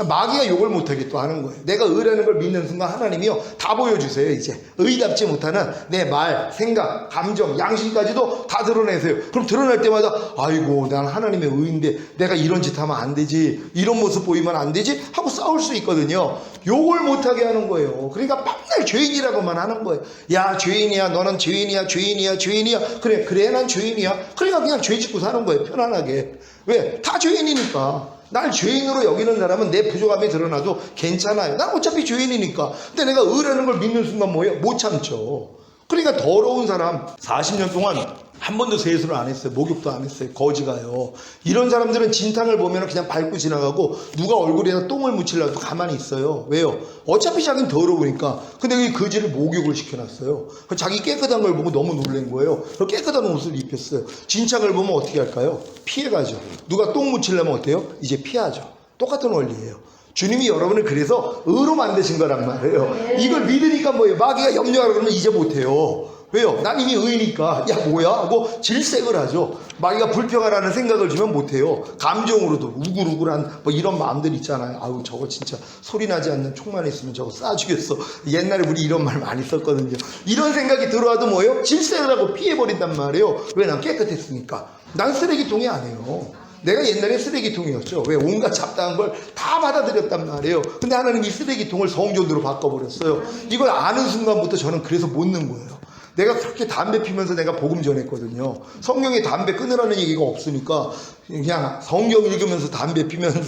마귀가 욕을 못하게 또 하는 거예요. 내가 의라는 걸 믿는 순간 하나님이요 다 보여주세요. 이제 의답지 못하는 내 말, 생각, 감정, 양심까지도 다 드러내세요. 그럼 드러날 때마다 아이고 난 하나님의 의인데 내가 이런 짓 하면 안 되지, 이런 모습 보이면 안 되지 하고 싸울 수 있거든요. 욕을 못하게 하는 거예요. 그러니까 맨날 죄인이라고만 하는 거예요. 야 죄인이야, 너는 죄인이야, 죄인이야, 죄인이야. 그래 난 죄인이야. 그러니까 그냥 죄 짓고 사는 거예요. 편안하게. 왜? 다 죄인이니까. 날 죄인으로 여기는 사람은 내 부족함이 드러나도 괜찮아요. 난 어차피 죄인이니까. 근데 내가 의라는 걸 믿는 순간 뭐예요? 못 참죠. 그러니까 더러운 사람 40년 동안 한 번도 세수를 안 했어요. 목욕도 안 했어요. 거지가요. 이런 사람들은 진탕을 보면 그냥 밟고 지나가고 누가 얼굴에다 똥을 묻히려도 가만히 있어요. 왜요? 어차피 자기는 더러우니까. 근데 이 거지를 목욕을 시켜놨어요. 자기 깨끗한 걸 보고 너무 놀란 거예요. 깨끗한 옷을 입혔어요. 진창을 보면 어떻게 할까요? 피해가죠. 누가 똥 묻히려면 어때요? 이제 피하죠. 똑같은 원리예요. 주님이 여러분을 그래서 의로 만드신 거란 말이에요. 이걸 믿으니까 뭐예요? 마귀가 염려하라 그러면 이제 못해요. 왜요? 난 이미 의니까 야 뭐야? 하고 질색을 하죠. 마귀가 불평하라는 생각을 주면 못해요. 감정으로도 우글우글한 뭐 이런 마음들 있잖아요. 아우 저거 진짜 소리 나지 않는 총만 있으면 저거 쏴주겠어. 옛날에 우리 이런 말 많이 썼거든요. 이런 생각이 들어와도 뭐예요? 질색을 하고 피해버린단 말이에요. 왜? 난 깨끗했으니까. 난 쓰레기통이 아니에요. 내가 옛날에 쓰레기통이었죠. 왜? 온갖 잡다한 걸 다 받아들였단 말이에요. 근데 하나님 이 쓰레기통을 성전으로 바꿔버렸어요. 이걸 아는 순간부터 저는 그래서 못 넣은 거예요. 내가 그렇게 담배 피면서 내가 복음 전했거든요. 성경에 담배 끊으라는 얘기가 없으니까 그냥 성경 읽으면서 담배 피면서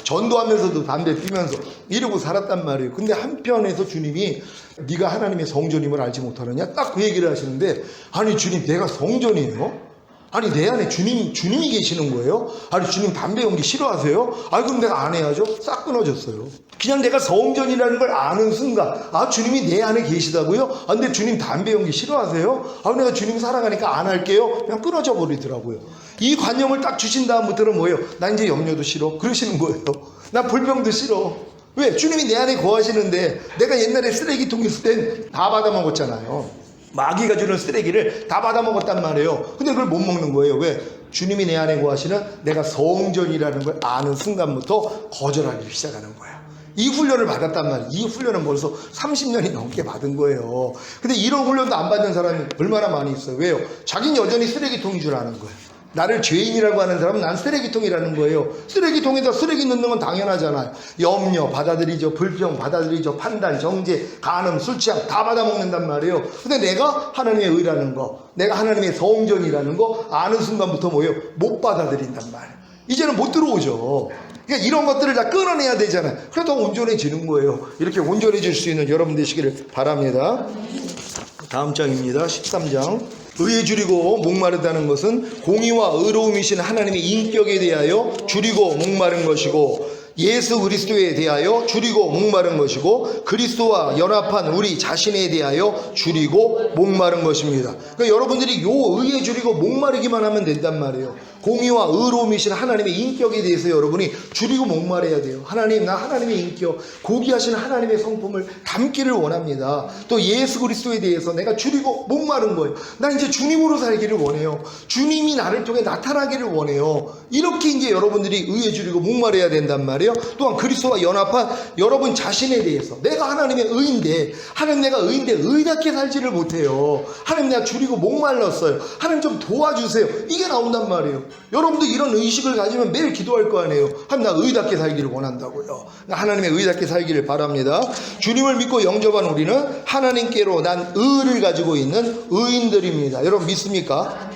전도하면서도 담배 피면서 이러고 살았단 말이에요. 근데 한편에서 주님이 네가 하나님의 성전임을 알지 못하느냐? 딱 그 얘기를 하시는데 아니 주님 내가 성전이에요? 아니 내 안에 주님이 계시는 거예요? 아니 주님 담배 연기 싫어하세요? 아니 그럼 내가 안 해야죠? 싹 끊어졌어요. 그냥 내가 성전이라는 걸 아는 순간 아 주님이 내 안에 계시다고요? 아 근데 주님 담배 연기 싫어하세요? 아 내가 주님 사랑하니까 안 할게요? 그냥 끊어져 버리더라고요. 이 관념을 딱 주신 다음부터는 뭐예요? 나 이제 염려도 싫어 그러시는 거예요. 나 불평도 싫어. 왜? 주님이 내 안에 거하시는데 내가 옛날에 쓰레기통 있을 땐 다 받아먹었잖아요. 마귀가 주는 쓰레기를 다 받아먹었단 말이에요. 근데 그걸 못 먹는 거예요. 왜? 주님이 내 안에 거하시는 내가 성전이라는 걸 아는 순간부터 거절하기 시작하는 거야. 이 훈련을 받았단 말이에요. 이 훈련은 벌써 30년이 넘게 받은 거예요. 근데 이런 훈련도 안 받는 사람이 얼마나 많이 있어요. 왜요? 자기는 여전히 쓰레기통인 줄 아는 거예요. 나를 죄인이라고 하는 사람은 난 쓰레기통이라는 거예요. 쓰레기통에다 쓰레기 넣는 건 당연하잖아요. 염려 받아들이죠. 불평 받아들이죠. 판단, 정죄, 간음, 술 취함 다 받아먹는단 말이에요. 근데 내가 하나님의 의라는 거, 내가 하나님의 성전이라는 거 아는 순간부터 뭐예요? 못 받아들인단 말이에요. 이제는 못 들어오죠. 그러니까 이런 것들을 다 끊어내야 되잖아요. 그래야 더 온전해지는 거예요. 이렇게 온전해질 수 있는 여러분 되시기를 바랍니다. 다음 장입니다. 13장. 의에 줄이고 목마르다는 것은 공의와 의로움이신 하나님의 인격에 대하여 줄이고 목마른 것이고 예수 그리스도에 대하여 줄이고 목마른 것이고 그리스도와 연합한 우리 자신에 대하여 줄이고 목마른 것입니다. 그러니까 여러분들이 요 의에 줄이고 목마르기만 하면 된단 말이에요. 공의와 의로움이신 하나님의 인격에 대해서 여러분이 줄이고 목마르야 돼요. 하나님, 나 하나님의 인격, 고귀하신 하나님의 성품을 담기를 원합니다. 또 예수 그리스도에 대해서 내가 줄이고 목마른 거예요. 나 이제 주님으로 살기를 원해요. 주님이 나를 통해 나타나기를 원해요. 이렇게 이제 여러분들이 의에 줄이고 목마르야 된단 말이에요. 또한 그리스도와 연합한 여러분 자신에 대해서 내가 하나님의 의인데 하나님 내가 의인데 의답게 살지를 못해요. 하나님 내가 줄이고 목말랐어요. 하나님 좀 도와주세요. 이게 나온단 말이에요. 여러분도 이런 의식을 가지면 매일 기도할 거 아니에요. 하나님 나 의답게 살기를 원한다고요. 하나님의 의답게 살기를 바랍니다. 주님을 믿고 영접한 우리는 하나님께로 난 의를 가지고 있는 의인들입니다. 여러분 믿습니까?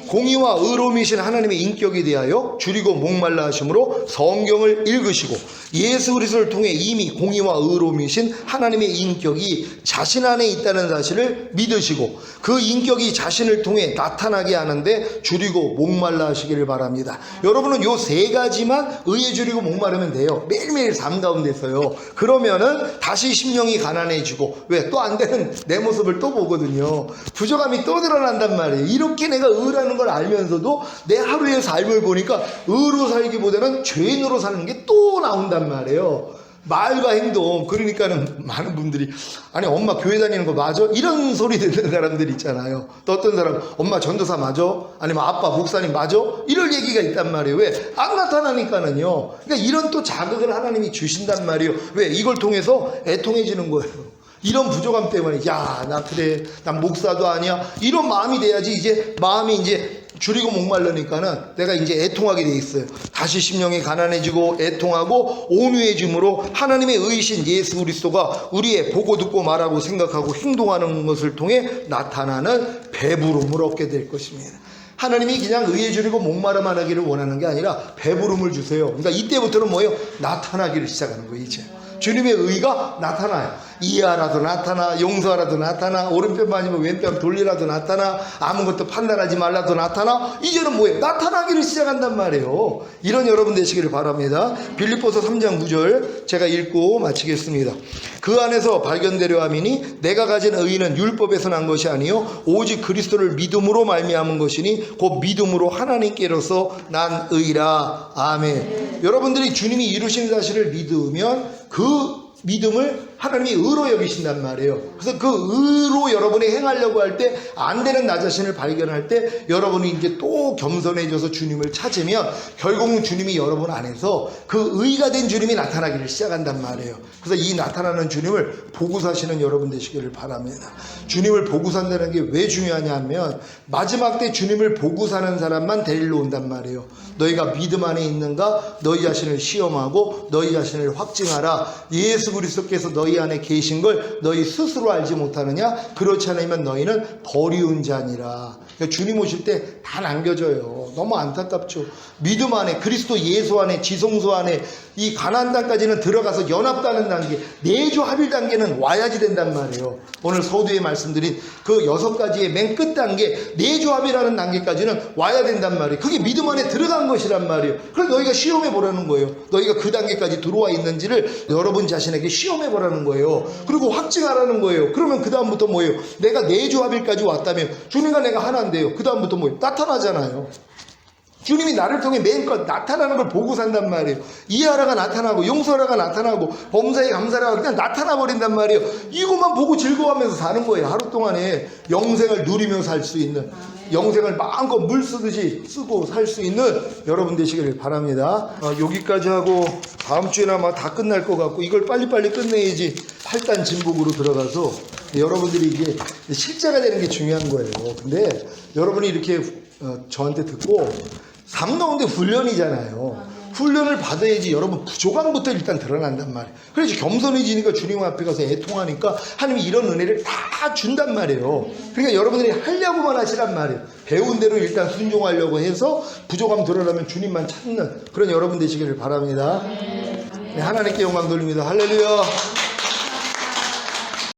공의와 의로움이신 하나님의 인격에 대하여 줄이고 목말라 하심으로 성경을 읽으시고 예수 그리스도를 통해 이미 공의와 의로움이신 하나님의 인격이 자신 안에 있다는 사실을 믿으시고 그 인격이 자신을 통해 나타나게 하는데 줄이고 목말라 하시기를 바랍니다. 여러분은 요 세 가지만 의에 줄이고 목마르면 돼요. 매일매일 삶 가운데서요. 그러면은 다시 심령이 가난해지고 왜? 또 안 되는 내 모습을 또 보거든요. 부족함이 또 드러난단 말이에요. 이렇게 내가 의라는 걸 알면서도 내 하루의 삶을 보니까 의로 살기보다는 죄인으로 사는 게 또 나온단 말이에요. 말과 행동. 그러니까는 많은 분들이 아니 엄마 교회 다니는 거 맞아? 이런 소리 듣는 사람들 있잖아요. 또 어떤 사람 엄마 전도사 맞아? 아니면 아빠 목사님 맞아? 이럴 얘기가 있단 말이에요. 왜? 안 나타나니까는요. 그러니까 이런 또 자극을 하나님이 주신단 말이에요. 왜? 이걸 통해서 애통해지는 거예요. 이런 부족함 때문에 야, 나 그래, 난 목사도 아니야. 이런 마음이 돼야지 이제 마음이 이제 줄이고 목말르니까는 내가 이제 애통하게 돼 있어요. 다시 심령이 가난해지고 애통하고 온유해짐으로 하나님의 의신 예수 그리스도가 우리의 보고 듣고 말하고 생각하고 행동하는 것을 통해 나타나는 배부름을 얻게 될 것입니다. 하나님이 그냥 의에 줄이고 목마름만 하기를 원하는 게 아니라 배부름을 주세요. 그러니까 이때부터는 뭐예요? 나타나기를 시작하는 거예요. 이제 주님의 의가 나타나요. 이해하라도 나타나, 용서하라도 나타나, 오른편 맞으면 왼편 돌리라도 나타나, 아무것도 판단하지 말라도 나타나. 이제는 뭐예요? 나타나기를 시작한단 말이에요. 이런 여러분 되시기를 바랍니다. 빌립보서 3장 9절 제가 읽고 마치겠습니다. 그 안에서 발견되려 함이니 내가 가진 의는 율법에서 난 것이 아니요 오직 그리스도를 믿음으로 말미암은 것이니 곧 믿음으로 하나님께로서 난 의라. 아멘. 여러분들이 주님이 이루신 사실을 믿으면 그 믿음을 하나님이 의로 여기신단 말이에요. 그래서 그 의로 여러분이 행하려고 할 때 안 되는 나 자신을 발견할 때 여러분이 이제 또 겸손해져서 주님을 찾으면 결국은 주님이 여러분 안에서 그 의가 된 주님이 나타나기를 시작한단 말이에요. 그래서 이 나타나는 주님을 보고 사시는 여러분 되시기를 바랍니다. 주님을 보고 산다는 게 왜 중요하냐 하면 마지막 때 주님을 보고 사는 사람만 데리러 온단 말이에요. 너희가 믿음 안에 있는가? 너희 자신을 시험하고 너희 자신을 확증하라. 예수 그리스도께서 너희 안에 계신 걸 너희 스스로 알지 못하느냐? 그렇지 않으면 너희는 버리운 자니라. 그러니까 주님 오실 때 다 남겨져요. 너무 안타깝죠. 믿음 안에 그리스도 예수 안에 지성소 안에 이 가나안 땅까지는 들어가서 연합하는 단계, 내주 합일 단계는 와야지 된단 말이에요. 오늘 서두에 말씀드린 그 6가지의 맨 끝 단계, 내주 합이라는 단계까지는 와야 된단 말이에요. 그게 믿음 안에 들어간 것이란 말이에요. 그래서 너희가 시험해 보라는 거예요. 너희가 그 단계까지 들어와 있는지를 여러분 자신에게 시험해 보라는 거예요. 그리고 확증하라는 거예요. 그러면 그 다음부터 뭐예요? 내가 내주 합일까지 왔다면 주님과 내가 하나인데요. 그 다음부터 뭐예요? 나타나잖아요. 주님이 나를 통해 맨껏 나타나는 걸 보고 산단 말이에요. 이해하라가 나타나고 용서하라가 나타나고 범사에 감사하라가 그냥 나타나 버린단 말이에요. 이것만 보고 즐거워하면서 사는 거예요. 하루 동안에 영생을 누리며 살 수 있는, 영생을 마음껏 물 쓰듯이 쓰고 살 수 있는 여러분 되시기를 바랍니다. 여기까지 하고 다음 주에는 아마 다 끝날 것 같고 이걸 빨리빨리 끝내야지 8단 진복으로 들어가서 여러분들이 이게 실제가 되는 게 중요한 거예요. 근데 여러분이 이렇게 저한테 듣고 삶 가운데 훈련이잖아요. 훈련을 받아야지 여러분 부족함부터 일단 드러난단 말이에요. 그래서 겸손해지니까 주님 앞에 가서 애통하니까 하나님이 이런 은혜를 다 준단 말이에요. 그러니까 여러분들이 하려고만 하시란 말이에요. 배운 대로 일단 순종하려고 해서 부족함 드러나면 주님만 찾는 그런 여러분 되시기를 바랍니다. 네, 하나님께 영광 돌립니다. 할렐루야.